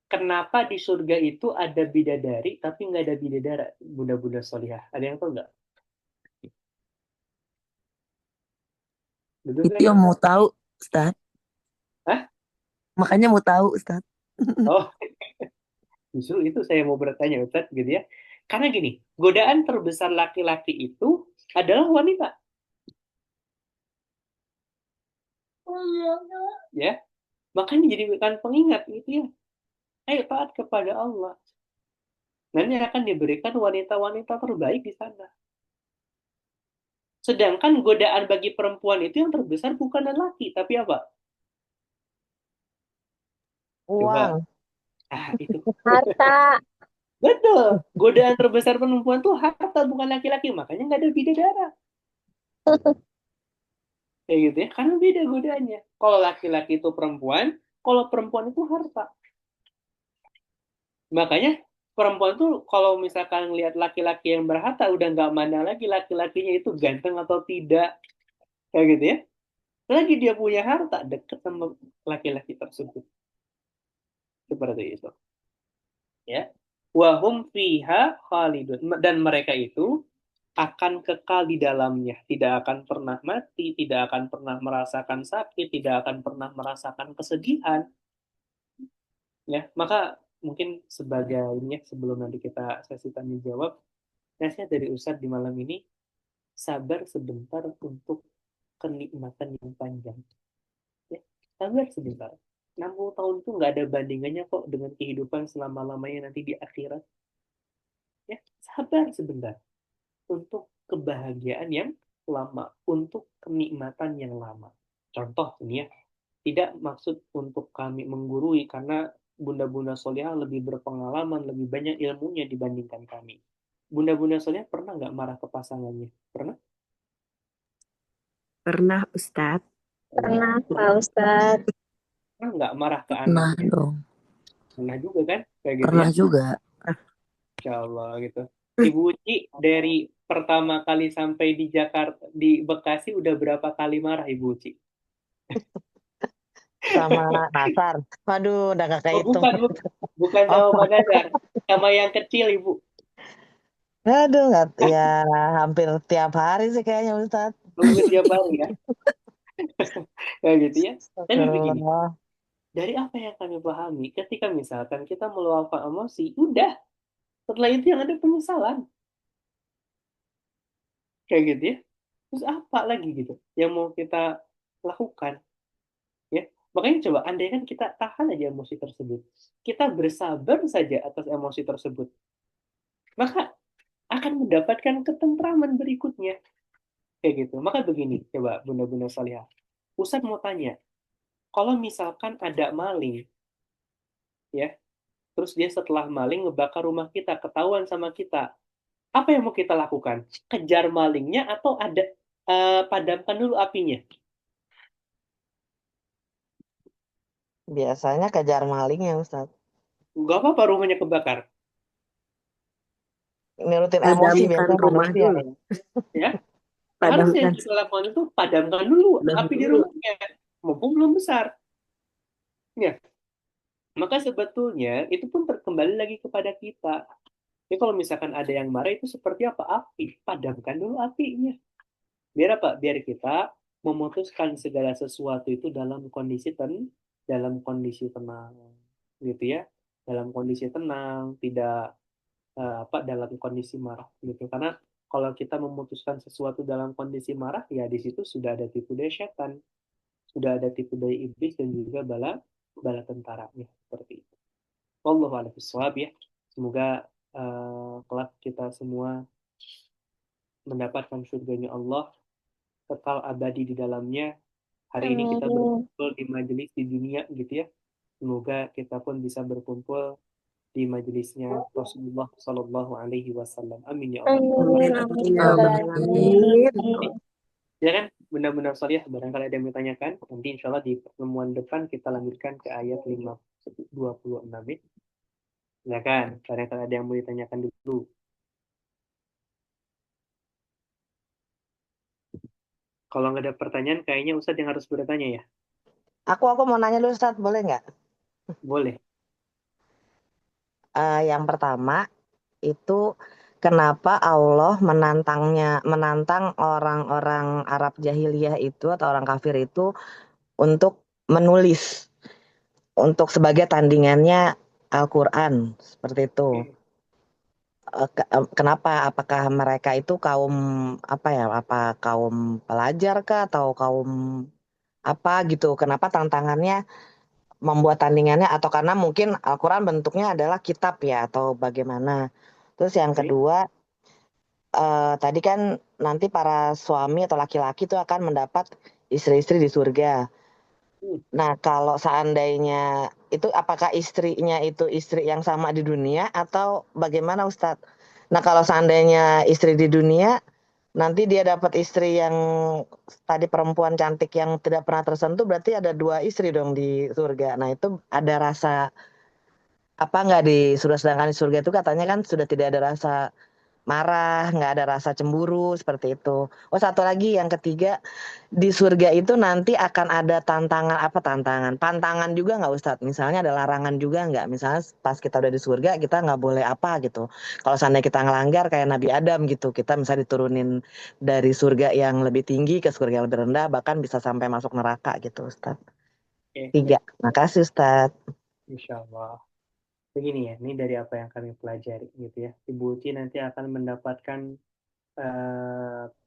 kenapa di surga itu ada bidadari tapi nggak ada bidadara, bunda-bunda solihah? Ada yang tahu nggak? Betul Itu kan? yang mau tahu, Ustaz. Hah? Makanya mau tahu, Ustaz. Oh, justru itu saya mau bertanya, Ustaz, gitu ya. Karena gini, godaan terbesar laki-laki itu adalah wanita, ya. Makanya jadikan pengingat gitu ya. Ayo taat kepada Allah. Nanti akan diberikan wanita-wanita terbaik di sana. Sedangkan godaan bagi perempuan itu yang terbesar bukan lelaki, tapi apa? Coba. Uang. Itu. Harta. Betul. Godaan terbesar perempuan tuh harta, bukan laki-laki. Makanya nggak ada bidadara. Kayak gitu ya. Karena beda godaannya. Kalau laki-laki itu perempuan, kalau perempuan itu harta. Makanya perempuan tuh kalau misalkan lihat laki-laki yang berharta, udah nggak mana lagi laki-lakinya itu ganteng atau tidak. Kayak gitu ya. Lagi dia punya harta, deket sama laki-laki tersebut. Seperti itu. Ya. Wahum fiha khalidun. Dan mereka itu akan kekal di dalamnya, tidak akan pernah mati, tidak akan pernah merasakan sakit, tidak akan pernah merasakan kesedihan. Ya, maka mungkin sebagai ini ya, sebelum nanti kita sesi tanya jawab, nasihat dari Ustadz di malam ini, sabar sebentar untuk kenikmatan yang panjang. Ya, sabar sebentar. 60 tahun itu nggak ada bandingannya kok dengan kehidupan selama-lamanya nanti di akhirat. Ya, sabar sebentar untuk kebahagiaan yang lama, untuk kenikmatan yang lama. Contoh ini ya, tidak maksud untuk kami menggurui karena bunda-bunda solihah lebih berpengalaman, lebih banyak ilmunya dibandingkan kami. Bunda-bunda solihah pernah nggak marah ke pasangannya? Pernah? Pernah Ustadz. Pernah, Pak Ustadz. Pernah nggak marah ke Pernah anaknya? dong. Pernah juga kan? Kayak gitu ya? Pernah juga. Insya Allah gitu. Ibu Uci dari pertama kali sampai di Jakarta, di Bekasi udah berapa kali marah Ibu Uci? Sama Nasar. Waduh, udah gak Oh, kehitung. bukan, bukan. Bukan Oh, sama Pak Nazar. Sama yang kecil, Ibu. aduh, nggak, ya hampir tiap hari sih kayaknya Ustadz. Nunggu tiap hari ya. Kayak gitu ya. Tapi begini, Astagfirullah. dari apa yang kami pahami, ketika misalkan kita meluapkan emosi, udah. Setelah itu yang ada penyesalan. Kayak gitu ya. Terus apa lagi gitu yang mau kita lakukan? Ya, makanya coba andai kan kita tahan aja emosi tersebut, kita bersabar saja atas emosi tersebut, maka akan mendapatkan ketentraman berikutnya. Kayak gitu. Maka begini, coba bunda-bunda salihah. Ustaz mau tanya, kalau misalkan ada maling, ya, terus dia setelah maling ngebakar rumah kita, ketahuan sama kita, apa yang mau kita lakukan? Kejar malingnya atau ada padamkan dulu apinya? Biasanya kejar maling ya Ustadz. Gak apa-apa rumahnya kebakar, Nurutin emosi Padamkan biasanya rumah manusia dulu. ya. ya. Harusnya yang Padamkan kita lakukan itu padamkan dulu api di dulu. rumahnya, mumpung belum besar. Ya, maka sebetulnya itu pun kembali lagi kepada kita. Jadi kalau misalkan ada yang marah itu seperti apa? Api, padamkan dulu apinya. Biar apa? Biar kita memutuskan segala sesuatu itu dalam kondisi tenang, gitu ya. Dalam kondisi tenang, tidak dalam kondisi marah, gitu. Karena kalau kita memutuskan sesuatu dalam kondisi marah, ya di situ sudah ada tipu daya setan, sudah ada tipu daya iblis dan juga bala bala tentaranya seperti itu. Wallahu a'lam bishawab ya. Semoga kelak kita semua mendapatkan surganya Allah, kekal abadi di dalamnya. Hari ini kita Amin. berkumpul di majelis di dunia gitu ya. Semoga kita pun bisa berkumpul di majelisnya Rasulullah Sallallahu Alaihi Wasallam. Amin ya Allah. Amin. Amin, Amin. amin ya Ya Rabbal Rabbal Alamin. Alamin. Ya kan, benar-benar sorry ya, barangkali ada yang ditanyakan. Nanti insya Allah di pertemuan depan kita lanjutkan ke ayat 26 ya. Ya kan, barangkali ada yang mau ditanyakan dulu. Kalau nggak ada pertanyaan, kayaknya Ustadz yang harus bertanya ya. Aku mau nanya dulu Ustadz, boleh nggak? Boleh. Yang pertama itu kenapa Allah menantang orang-orang Arab jahiliyah itu atau orang kafir itu untuk menulis untuk sebagai tandingannya Al-Quran seperti itu. Oke. Kenapa? Apakah mereka itu kaum apa ya? Apa kaum pelajar kah atau kaum apa gitu? Kenapa tantangannya membuat tandingannya atau karena mungkin Al-Quran bentuknya adalah kitab ya atau bagaimana? Terus yang Oke. kedua, tadi kan nanti para suami atau laki-laki itu akan mendapat istri-istri di surga. Hmm, Nah, kalau seandainya itu apakah istrinya itu istri yang sama di dunia atau bagaimana Ustadz? Nah, kalau seandainya istri di dunia, nanti dia dapat istri yang tadi perempuan cantik yang tidak pernah tersentuh, berarti ada dua istri dong di surga. Nah, itu ada rasa apa nggak di surga? Sedangkan di surga itu katanya kan sudah tidak ada rasa marah, nggak ada rasa cemburu seperti itu. Oh, satu lagi yang ketiga, di surga itu nanti akan ada tantangan apa tantangan? Pantangan juga nggak Ustadz? Misalnya ada larangan juga nggak? Misalnya pas kita udah di surga kita nggak boleh apa gitu. Kalau seandainya kita ngelanggar kayak Nabi Adam gitu, kita misalnya diturunin dari surga yang lebih tinggi ke surga yang lebih rendah, bahkan bisa sampai masuk neraka gitu Ustadz. oke, Tiga. baik. Makasih Ustadz. Insya Allah. Begini ya, ini dari apa yang kami pelajari gitu ya. Ibu Uci nanti akan mendapatkan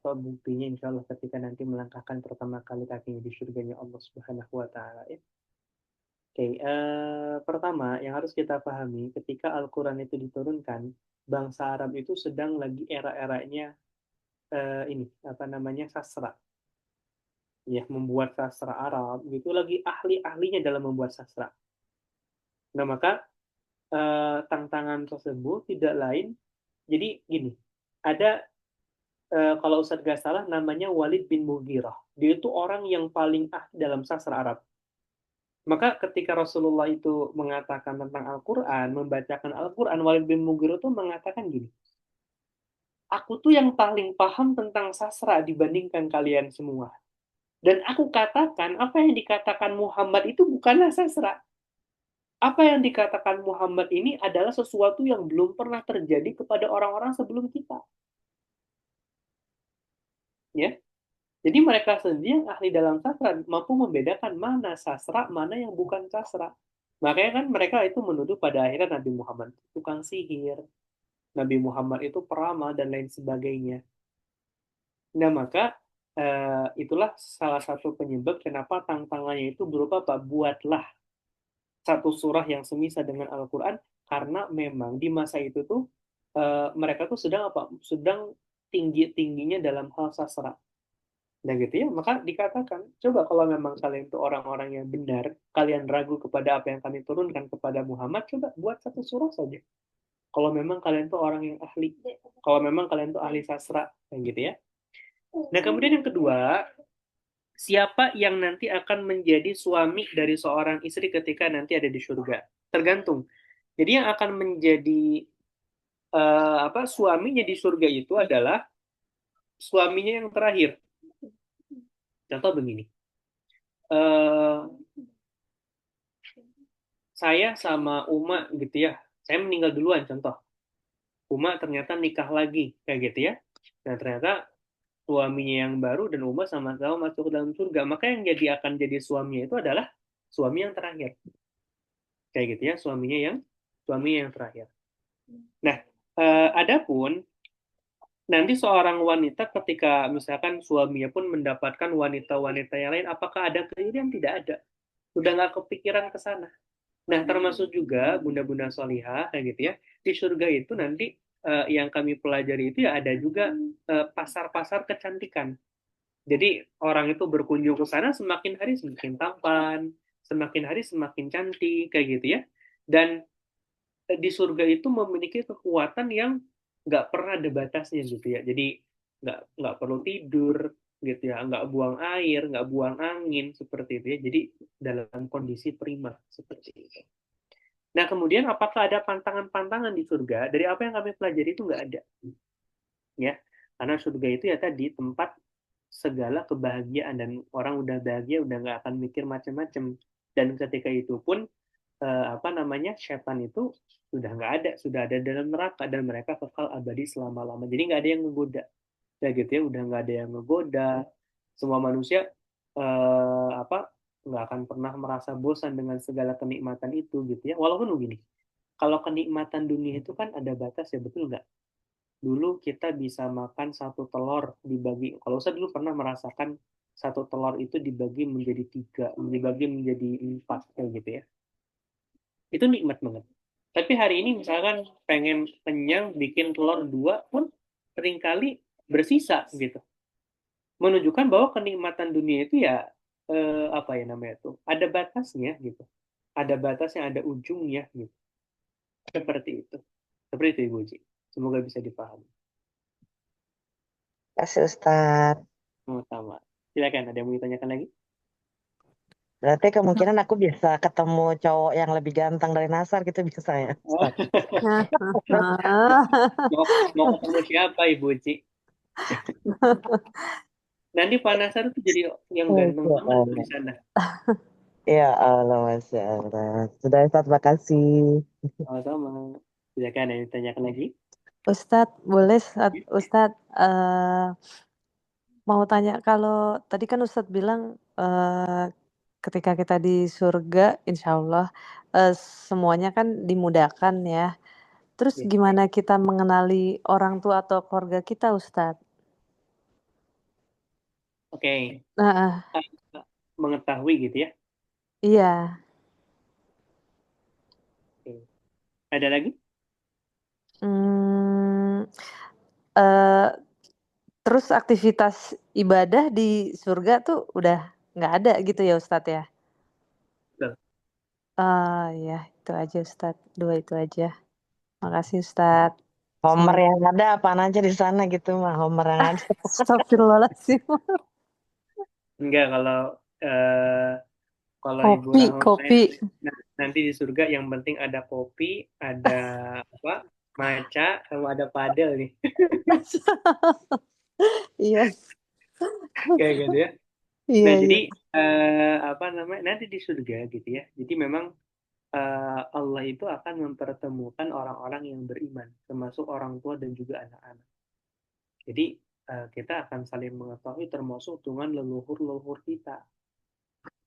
buktinya insya Allah ketika nanti melangkahkan pertama kali kakinya di surganya Allah Subhanahu wa Ta'ala ya. Oke, pertama yang harus kita pahami ketika Al-Quran itu diturunkan, bangsa Arab itu sedang lagi era-eranya ini apa namanya sastra, ya membuat sastra Arab gitu lagi ahli-ahlinya dalam membuat sastra. Nah maka tantangan tersebut tidak lain, jadi gini, ada kalau Ustadz gak salah namanya Walid bin Mughirah. Dia itu orang yang paling ahli dalam sastra Arab. Maka ketika Rasulullah itu mengatakan tentang Al-Quran, membacakan Al-Quran, Walid bin Mughirah itu mengatakan gini, aku tuh yang paling paham tentang sastra dibandingkan kalian semua. Dan aku katakan, apa yang dikatakan Muhammad itu bukanlah sastra. Apa yang dikatakan Muhammad ini adalah sesuatu yang belum pernah terjadi kepada orang-orang sebelum kita. Ya, jadi mereka sendiri yang ahli dalam sastra mampu membedakan mana sastra, mana yang bukan sastra. Makanya kan mereka itu menuduh pada akhirnya Nabi Muhammad itu tukang sihir, Nabi Muhammad itu peramal dan lain sebagainya. Nah maka itulah salah satu penyebab kenapa tantangannya itu berupa apa? Buatlah satu surah yang semisal dengan Al-Quran karena memang di masa itu tuh mereka tuh sedang apa? Sedang tinggi-tingginya dalam hal sastra. Nah gitu ya, maka dikatakan, coba kalau memang kalian itu orang-orang yang benar, kalian ragu kepada apa yang kami turunkan kepada Muhammad, coba buat satu surah saja. Kalau memang kalian itu orang yang ahli, kalau memang kalian itu ahli sastra, kayak gitu ya. Nah kemudian yang kedua, siapa yang nanti akan menjadi suami dari seorang istri ketika nanti ada di surga? Tergantung. Jadi yang akan menjadi apa suaminya di surga itu adalah suaminya yang terakhir. Contoh begini. eh saya sama Uma gitu ya. Saya meninggal duluan contoh. Uma ternyata nikah lagi kayak gitu ya. Dan ternyata suaminya yang baru dan Uma sama-sama masuk ke dalam surga. Maka yang akan jadi suaminya itu adalah suami yang terakhir. Kayak gitu ya, suaminya yang terakhir. Nah, adapun nanti seorang wanita ketika misalkan suaminya pun mendapatkan wanita-wanita yang lain, apakah ada keinginan? Tidak ada. Sudah nggak kepikiran ke sana. Nah, termasuk juga bunda-bunda solihah, kayak gitu ya. Di surga itu nanti yang kami pelajari itu ya ada juga pasar-pasar kecantikan. Jadi orang itu berkunjung ke sana semakin hari semakin tampan, semakin hari semakin cantik, kayak gitu ya. Dan di surga itu memiliki kekuatan yang nggak pernah ada batasnya gitu ya. Jadi nggak perlu tidur gitu ya, nggak buang air, nggak buang angin seperti itu ya. Jadi dalam kondisi prima seperti itu. Nah, kemudian apakah ada pantangan-pantangan di surga? Dari apa yang kami pelajari itu nggak ada. Ya, karena surga itu ya tadi tempat segala kebahagiaan dan orang udah bahagia udah nggak akan mikir macam-macam. Dan ketika itu pun apa namanya setan itu sudah nggak ada, sudah ada dalam neraka dan mereka kekal abadi selama-lama. Jadi nggak ada yang menggoda. Ya gitu ya, udah nggak ada yang menggoda. Semua manusia apa nggak akan pernah merasa bosan dengan segala kenikmatan itu gitu ya. Walaupun begini, kalau kenikmatan dunia itu kan ada batas ya, betul nggak? Dulu kita bisa makan satu telur dibagi. Kalau saya dulu pernah merasakan satu telur itu dibagi menjadi tiga, dibagi menjadi empat kayak gitu ya. Itu nikmat banget. Tapi hari ini misalkan pengen kenyang bikin telur dua pun seringkali bersisa gitu. Menunjukkan bahwa kenikmatan dunia itu ya apa ya namanya tuh ada batasnya gitu. Ada batasnya, ada ujungnya gitu. Seperti itu. Seperti itu Ibu Ji. Semoga bisa dipahami. Kasih Ustadz. Sama-sama. Silakan, ada yang mau ditanyakan lagi? Berarti kemungkinan aku bisa ketemu cowok yang lebih ganteng dari Nasar gitu bisa ya, Oh, Ustadz? mau ketemu siapa Ibu Ci? Nanti Pak Nasar tuh jadi yang ganteng Ya banget tuh di Allah. sana. Ya Allah, Masya Allah. Sudah Ustadz, makasih. Sama-sama. Silakan, ada yang ditanyakan lagi? Ustadz, boleh Ustadz mau tanya kalau tadi kan Ustadz bilang ketika kita di surga, insya Allah semuanya kan dimudahkan ya. Terus Ya. gimana kita mengenali orang tua atau keluarga kita, Ustadz? Oke. Nah, Mengetahui gitu ya. iya. Oke. Ada lagi? Eh, terus aktivitas ibadah di surga tuh udah nggak ada gitu ya Ustadz ya? Betul. Ya itu aja Ustadz, 2 itu aja. Makasih Ustadz. Homer Semuanya. yang ada apaan aja di sana gitu mah, Homer yang ada. Astagfirullahaladzim. Enggak, eh, kalau Ibu Kopi, Rahma kopi. nanti di surga yang penting ada kopi, ada apa? Maca, sama ada padel nih. Iya, Kayak gitu ya. iya, Nah, iya. jadi apa namanya? Nanti di surga gitu ya. Jadi memang Allah itu akan mempertemukan orang-orang yang beriman, termasuk orang tua dan juga anak-anak. Jadi kita akan saling mengetahui termasuk dengan leluhur-leluhur kita.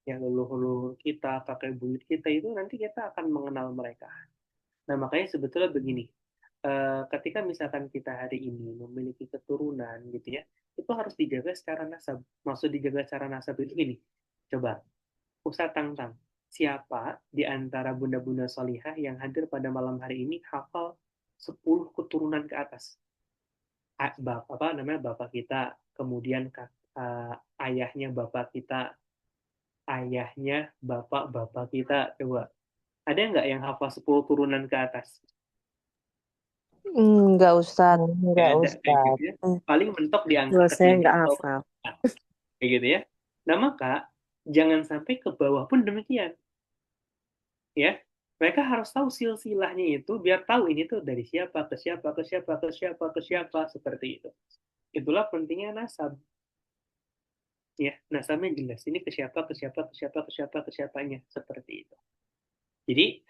Ya, leluhur-leluhur kita, kakek buyut kita itu nanti kita akan mengenal mereka. Nah, makanya sebetulnya begini, ketika misalkan kita hari ini memiliki keturunan gitu ya, itu harus dijaga secara nasab. Maksud dijaga secara nasab itu gini, coba, Ustaz Tangtang, siapa di antara bunda-bunda solihah yang hadir pada malam hari ini hafal 10 keturunan ke atas? Apa namanya, bapak kita, kemudian ayahnya bapak kita, ayahnya bapak-bapak kita, coba. Ada nggak yang hafal 10 turunan ke atas? Enggak Ustadz. Enggak, Nggak ada, kayak gitu Ustaz. ya. Paling mentok di angka Kalau saya ketiga nggak atau hafal. keempat, kayak gitu ya. Nah, maka jangan sampai ke bawah pun demikian, ya. Mereka harus tahu silsilahnya itu, biar tahu ini tuh dari siapa ke siapa ke siapa ke siapa ke siapa, seperti itu. Itulah pentingnya nasab, ya. Nasabnya jelas. Ini ke siapa ke siapa ke siapa ke siapa ke siapanya, seperti itu. Jadi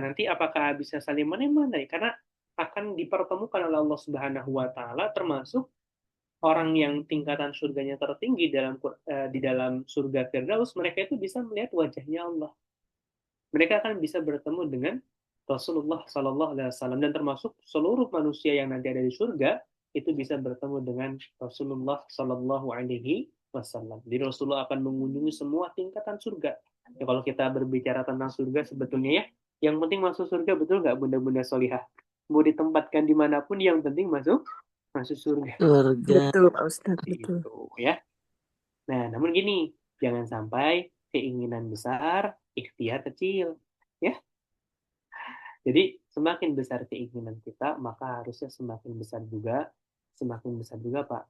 nanti apakah bisa saling menemani? Karena akan dipertemukan oleh Allah Subhanahu Wa Taala, termasuk orang yang tingkatan surganya tertinggi di dalam surga Firdaus, mereka itu bisa melihat wajahnya Allah. Mereka akan bisa bertemu dengan Rasulullah Sallallahu Alaihi Wasallam, dan termasuk seluruh manusia yang nanti ada di surga itu bisa bertemu dengan Rasulullah Sallallahu Alaihi Wasallam. Jadi Rasulullah akan mengunjungi semua tingkatan surga. Ya, kalau kita berbicara tentang surga sebetulnya ya, yang penting masuk surga, betul nggak bunda-bunda solihah? Mau ditempatkan dimanapun, yang penting masuk masuk surga. Surga. Betul, Pak Ustadz, betul. Itu ya. Nah, namun gini, jangan sampai keinginan besar, ikhtiar kecil. Ya, jadi semakin besar keinginan kita, maka harusnya semakin besar juga Pak,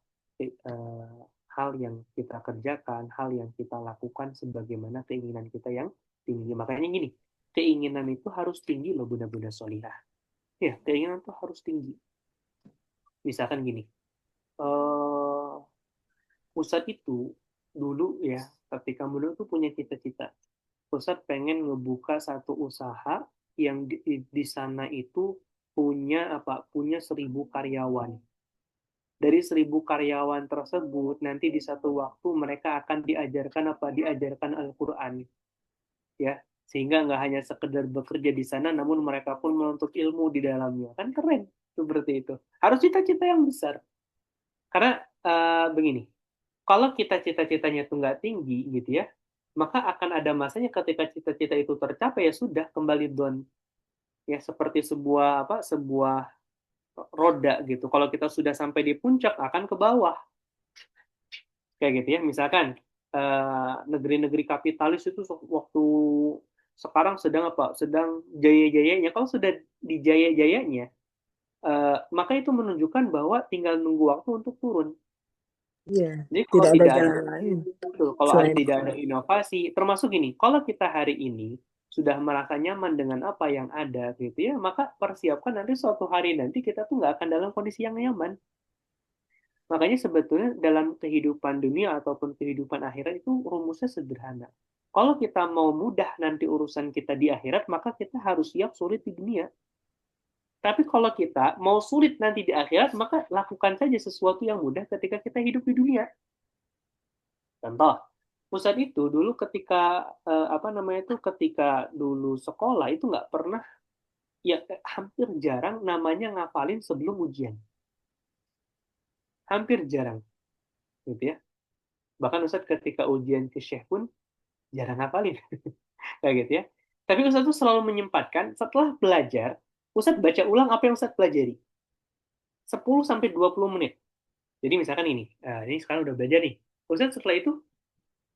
hal yang kita kerjakan, hal yang kita lakukan sebagaimana keinginan kita yang tinggi. Makanya gini, keinginan itu harus tinggi loh bunda-bunda solihah. Ya, keinginan itu harus tinggi. Misalkan gini, Ustadz itu dulu ya, ketika muda itu punya cita-cita. Ustadz pengen ngebuka satu usaha yang di sana itu punya 1.000 karyawan. Dari 1.000 karyawan tersebut, nanti di satu waktu mereka akan diajarkan Al-Quran, ya, sehingga nggak hanya sekedar bekerja di sana, namun mereka pun menuntut ilmu di dalamnya. Kan keren seperti itu. Harus cita-cita yang besar. Karena begini, kalau kita cita-citanya itu nggak tinggi gitu ya, maka akan ada masanya ketika cita-cita itu tercapai, ya sudah kembali down. Ya, seperti sebuah roda gitu. Kalau kita sudah sampai di puncak, akan ke bawah. Kayak gitu ya. Misalkan negeri-negeri kapitalis itu waktu sekarang sedang jaya-jayanya. Kalau sudah di jaya-jayanya, maka itu menunjukkan bahwa tinggal nunggu waktu untuk turun. Iya, Jadi kalau tidak ada tidak ada jalan lain kalau selain tidak ada inovasi, termasuk ini, kalau kita hari ini sudah merasa nyaman dengan apa yang ada gitu ya, maka persiapkan nanti suatu hari nanti kita tuh nggak akan dalam kondisi yang nyaman. Makanya sebetulnya dalam kehidupan dunia ataupun kehidupan akhirat itu rumusnya sederhana. Kalau kita mau mudah nanti urusan kita di akhirat, maka kita harus siap sulit di dunia. Tapi kalau kita mau sulit nanti di akhirat, maka lakukan saja sesuatu yang mudah ketika kita hidup di dunia. Contoh, Ustadz itu dulu ketika ketika dulu sekolah itu nggak pernah, ya hampir jarang namanya ngafalin sebelum ujian. Hampir jarang, gitu ya. Bahkan Ustadz ketika ujian ke Syekh pun jarang ngafalin, kayak gitu ya. Tapi Ustadz tuh selalu menyempatkan setelah belajar, Ustadz baca ulang apa yang Ustadz pelajari. 10 sampai 20 menit. Jadi misalkan ini sekarang udah belajar nih. Ustaz setelah itu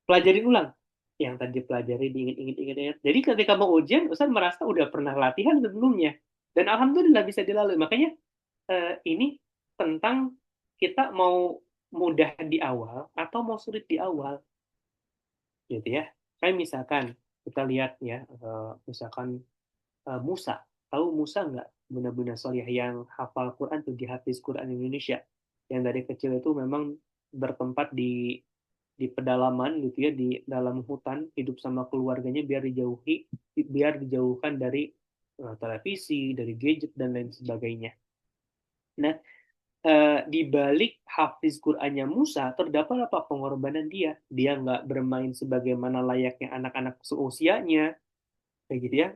pelajarin ulang. Yang tadi pelajari diingat-ingat. Jadi ketika mau ujian, Ustaz merasa udah pernah latihan sebelumnya. Dan alhamdulillah bisa dilalui. Makanya ini tentang kita mau mudah di awal atau mau sulit di awal. Gitu ya. Kayak misalkan kita lihat ya, misalkan Musa. Tahu Musa nggak? Benar-benar soleh yang hafal Quran tuh di Hafiz Quran Indonesia. Yang dari kecil itu memang bertempat di pedalaman gitu ya, di dalam hutan, hidup sama keluarganya biar dijauhkan dari televisi, dari gadget dan lain sebagainya. Nah, di balik hafiz Qur'annya Musa terdapat apa pengorbanan dia? Dia nggak bermain sebagaimana layaknya anak-anak seusianya, kayak gitu ya.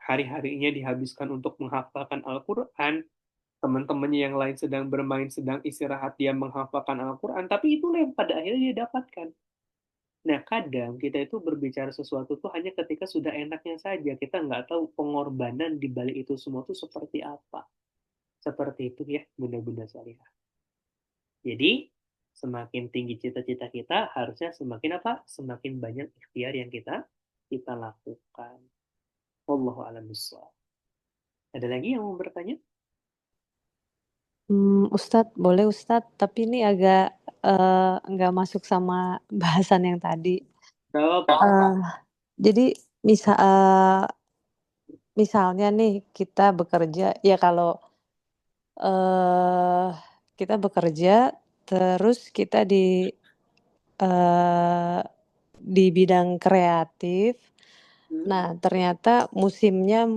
Hari-harinya dihabiskan untuk menghafalkan Al-Quran. Teman-temannya yang lain sedang bermain, sedang istirahat, dia menghafalkan Al-Quran. Tapi itulah yang pada akhirnya dia dapatkan. Nah, kadang kita itu berbicara sesuatu tuh hanya ketika sudah enaknya saja. Kita nggak tahu pengorbanan di balik itu semua tuh seperti apa. Seperti itu ya, benar-benar salihah. Jadi, semakin tinggi cita-cita kita, harusnya semakin apa? Semakin banyak ikhtiar yang kita lakukan. Wallahu a'lam bishawab. Ada lagi yang mau bertanya? Ustadz, boleh Ustadz, tapi ini agak nggak masuk sama bahasan yang tadi. Gak apa-apa. Jadi misalnya nih kita bekerja, ya kalau kita bekerja terus kita di bidang kreatif. Nah, ternyata musimnya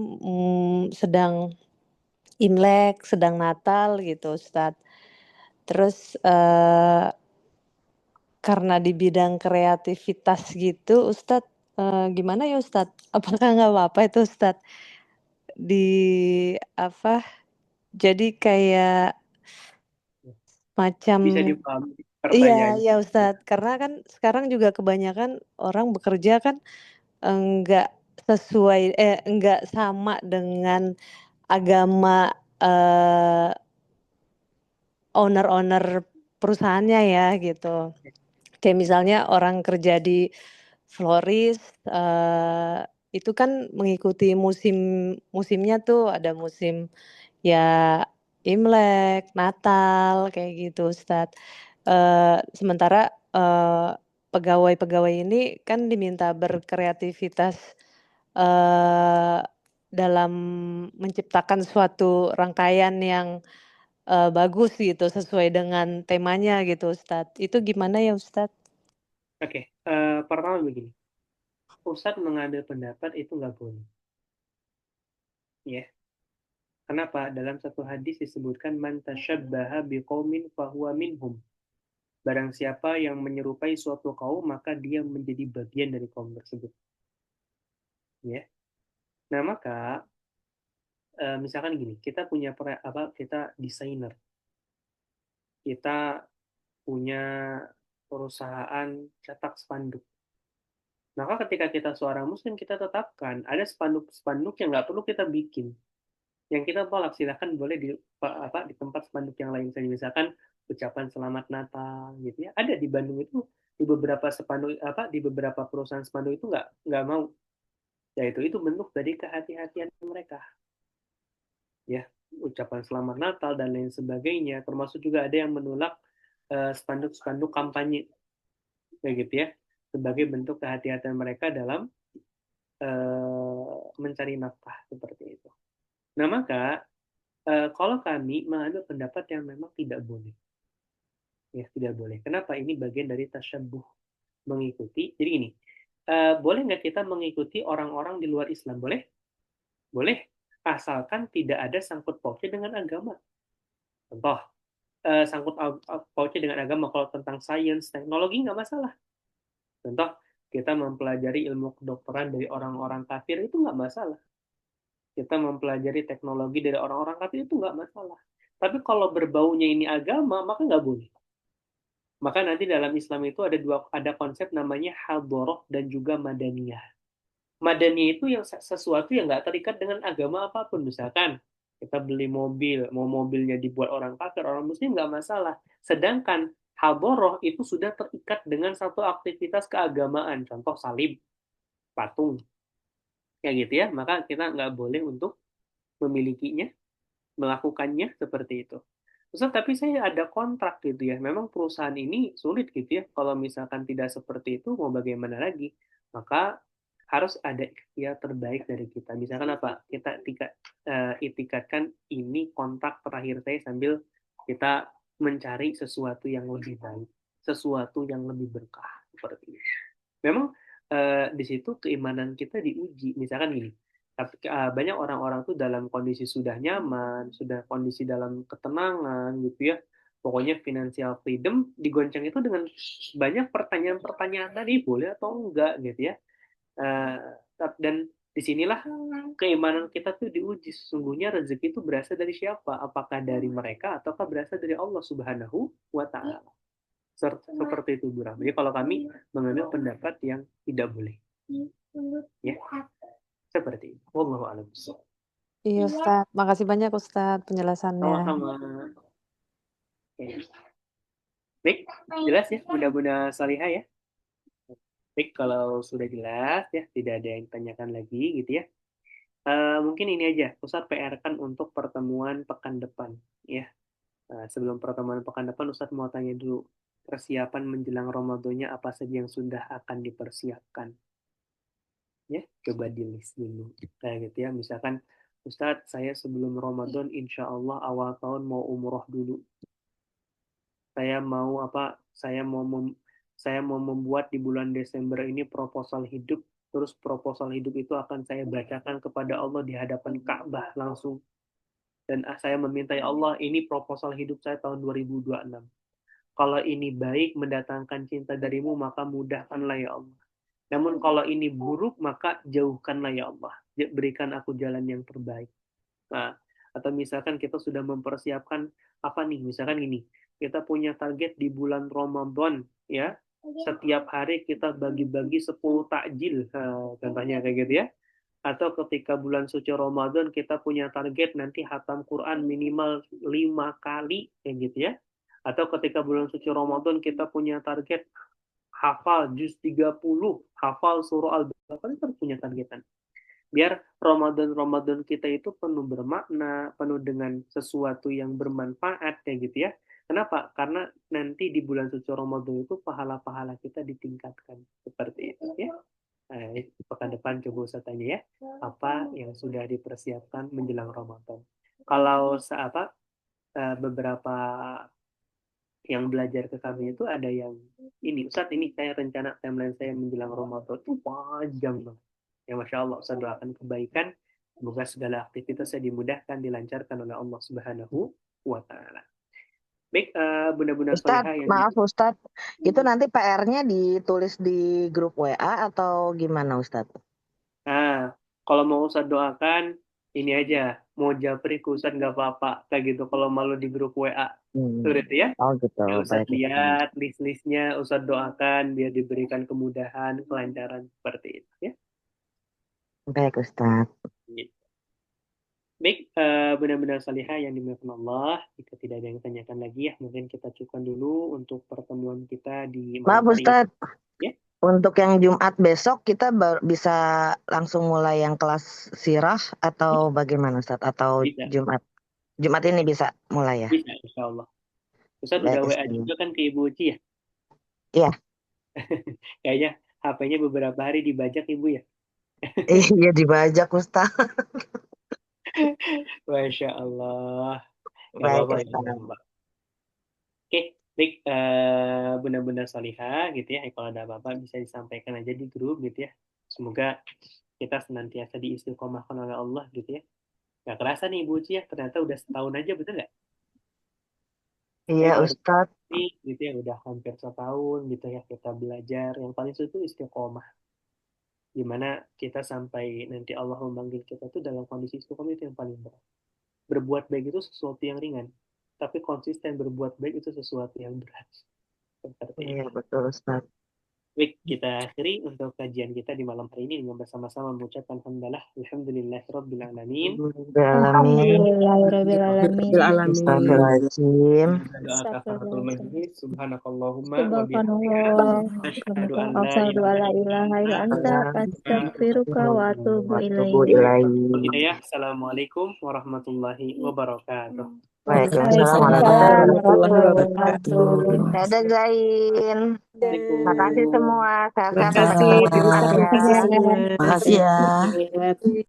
sedang Imlek, sedang Natal gitu, Ustadz. Terus karena di bidang kreativitas gitu, Ustadz, gimana ya Ustadz? Apakah nggak apa-apa itu Ustadz? Jadi kayak macam Bisa dipahami iya, pertanyaannya. iya Ustadz. Karena kan sekarang juga kebanyakan orang bekerja kan enggak enggak sama dengan agama owner-owner perusahaannya ya gitu. Kayak misalnya orang kerja di florist, itu kan mengikuti musimnya tuh ada musim ya Imlek, Natal, kayak gitu Ustadz. Sementara pegawai-pegawai ini kan diminta berkreativitas dalam menciptakan suatu rangkaian yang bagus gitu sesuai dengan temanya gitu Ustadz. Itu gimana ya Ustadz? Oke, pertama begini. Ustadz mengambil pendapat itu nggak boleh. Ya. Kenapa? Dalam satu hadis disebutkan man tasyabbaha biqaumin fahuwa minhum. Barang siapa yang menyerupai suatu kaum, maka dia menjadi bagian dari kaum tersebut. Ya. Nah, maka misalkan gini, kita punya kita desainer. Kita punya perusahaan cetak spanduk. Maka ketika kita seorang muslim, kita tetapkan ada spanduk-spanduk yang nggak perlu kita bikin. Yang kita tolak, silahkan boleh di tempat spanduk yang lain saja. Misalkan ucapan selamat Natal gitu ya. Ada di Bandung itu di beberapa spanduk di beberapa perusahaan spanduk itu nggak mau. Yaitu itu bentuk dari kehati-hatian mereka. Ya, ucapan selamat Natal dan lain sebagainya. Termasuk juga ada yang menolak spanduk-spanduk kampanye kayak gitu ya, sebagai bentuk kehati-hatian mereka dalam mencari nafkah seperti itu. Nah, maka kalau kami mengambil pendapat yang memang tidak boleh. Ya, tidak boleh. Kenapa? Ini bagian dari tasyabuh, mengikuti. Jadi ini, boleh nggak kita mengikuti orang-orang di luar Islam? Boleh? Boleh. Asalkan tidak ada sangkut pautnya dengan agama. Contoh, sangkut pautnya dengan agama, kalau tentang sains, teknologi nggak masalah. Contoh, kita mempelajari ilmu kedokteran dari orang-orang kafir itu nggak masalah. Kita mempelajari teknologi dari orang-orang kafir itu nggak masalah. Tapi kalau berbaunya ini agama, maka nggak boleh. Maka nanti dalam Islam itu ada konsep namanya hadoroh dan juga madaniyah. Madaniyah itu yang sesuatu yang nggak terikat dengan agama apapun. Misalkan Kita beli mobil, mau mobilnya dibuat orang kafir, orang muslim nggak masalah. Sedangkan hadoroh itu sudah terikat dengan satu aktivitas keagamaan, contoh salib, patung, kayak gitu ya. Maka kita nggak boleh untuk memilikinya, melakukannya seperti itu. Ustaz, tapi saya ada kontrak gitu ya. Memang perusahaan ini sulit gitu ya. Kalau misalkan tidak seperti itu, mau bagaimana lagi? Maka harus ada ikhtiar terbaik dari kita. Misalkan apa? Kita itikatkan ini kontrak terakhir saya sambil kita mencari sesuatu yang lebih baik, sesuatu yang lebih berkah seperti itu. Memang di situ keimanan kita diuji. Misalkan gini, tapi banyak orang-orang tuh dalam kondisi sudah nyaman, sudah kondisi dalam ketenangan gitu ya. Pokoknya financial freedom digoncang itu dengan banyak pertanyaan-pertanyaan tadi boleh atau enggak gitu ya. Eh, dan disinilah keimanan kita tuh diuji. Sesungguhnya rezeki itu berasal dari siapa? Apakah dari mereka ataukah berasal dari Allah Subhanahu wa Ta'ala? Seperti itu, Bu Rahma. Jadi kalau kami mengambil pendapat yang tidak boleh. Ya, seperti itu. Wallahu a'lam bishawab. Iya Ustaz, makasih banyak Ustaz penjelasannya. Sama-sama. Oke. Baik, jelas ya, mudah-mudahan salihah ya. Baik, kalau sudah jelas ya, tidak ada yang tanyakan lagi gitu ya. Mungkin ini aja, Ustaz PR-kan untuk pertemuan pekan depan ya. Sebelum pertemuan pekan depan, Ustaz mau tanya dulu, persiapan menjelang Ramadannya apa saja yang sudah akan dipersiapkan? Ya, coba di list dulu. Kayak gitu ya, misalkan Ustadz, saya sebelum Ramadan, insya Allah awal tahun mau umroh dulu. Saya mau apa? Saya mau membuat di bulan Desember ini proposal hidup. Terus proposal hidup itu akan saya bacakan kepada Allah di hadapan Ka'bah langsung. Dan saya meminta ya Allah, ini proposal hidup saya tahun 2026. Kalau ini baik mendatangkan cinta darimu, maka mudahkanlah ya Allah. Namun kalau ini buruk, maka jauhkanlah ya Allah. Berikan aku jalan yang terbaik. Nah, atau misalkan kita sudah mempersiapkan apa nih? Misalkan ini, kita punya target di bulan Ramadan, ya. Setiap hari kita bagi-bagi 10 takjil, contohnya kayak gitu ya. Atau ketika bulan suci Ramadan kita punya target nanti hatam Quran minimal 5 kali, kayak gitu ya. Atau ketika bulan suci Ramadan kita punya target hafal juz 30, hafal surah Al-Baqarah, kita punya targetan. Biar Ramadan-Ramadan kita itu penuh bermakna, penuh dengan sesuatu yang bermanfaat kayak gitu ya. Kenapa? Karena nanti di bulan suci Ramadan itu pahala-pahala kita ditingkatkan. Seperti itu ya. Pekan depan coba saya tanya ya, apa yang sudah dipersiapkan menjelang Ramadan. Kalau beberapa yang belajar ke kami itu ada yang ini, Ustaz ini saya rencana timeline saya menjelang Ramadan itu panjang banget. Ya Masya Allah, Ustaz doakan kebaikan. Semoga segala aktivitas saya dimudahkan, dilancarkan oleh Allah Subhanahu wa Ta'ala. Baik, bunda-bunda Ustadz, solihah yang maaf Ustadz, itu nanti PR-nya ditulis di grup WA atau gimana Ustadz? Kalau mau Ustaz doakan, ini aja, mau japri ke Ustaz nggak apa-apa, kayak gitu. Kalau malu di grup WA, sudah ya. Oh gitu, Ya, Ustaz baik Ustadz. lihat list-listnya, Ustaz doakan biar diberikan kemudahan, kelancaran seperti itu ya. Baik Ustadz. Gitu. Baik, benar-benar salihah yang dimuliakan Allah. Jika tidak ada yang tanyakan lagi ya, mungkin kita cukupkan dulu untuk pertemuan kita di Maaf malam hari ini. Ustadz, Ya, untuk yang Jumat besok kita bisa langsung mulai yang kelas sirah atau bagaimana Ustadz? Atau bisa, Jumat ini bisa mulai ya? bisa, insya Allah. Ustaz udah Baik WA Ustadz. juga kan ke Ibu Uci ya? Iya, Kayaknya HP-nya beberapa hari dibajak Ibu ya? iya dibajak Ustadz. Masya Allah. Gak Baik apa-apa ya, Ustadz. Mbak. Oke, baik. Benar-benar salihah gitu ya. Kalau ada apa-apa bisa disampaikan aja di grup gitu ya. Semoga kita senantiasa diistiqomahkan oleh Allah gitu ya. Gak kerasa nih Ibu Uci ya, ternyata udah setahun aja, betul nggak? Iya Kalau Ustadz. ini gitu ya, udah hampir setahun gitu ya kita belajar. Yang paling sulit itu istiqomah. Gimana kita sampai nanti Allah memanggil kita tuh dalam kondisi istiqomah itu yang paling berat. Berbuat baik itu sesuatu yang ringan, tapi konsisten berbuat baik itu sesuatu yang berat. Seperti Iya itu. betul Ustadz. Baik, kita akhiri untuk kajian kita di malam hari ini dengan bersama-sama mengucapkan alhamdulillahirabbil alamin. Alamin. Alhamdulillahirabbil alamin. Astagfirullahaladzim. Doa kafaratul majlis. Subhanakallahumma wa Subhanallah. bihamdika asyhadu an la Asyhadu an la ilaha illa anta astaghfiruka wa atubu ilaik. Hidayah. Assalamualaikum warahmatullahi wabarakatuh. Waalaikumsalam warahmatullahi wabarakatuh. Dadah Zain. Makasih semua. Sehat-sehat. Makasih. Semangat ya. Makasih ya. Terima kasih.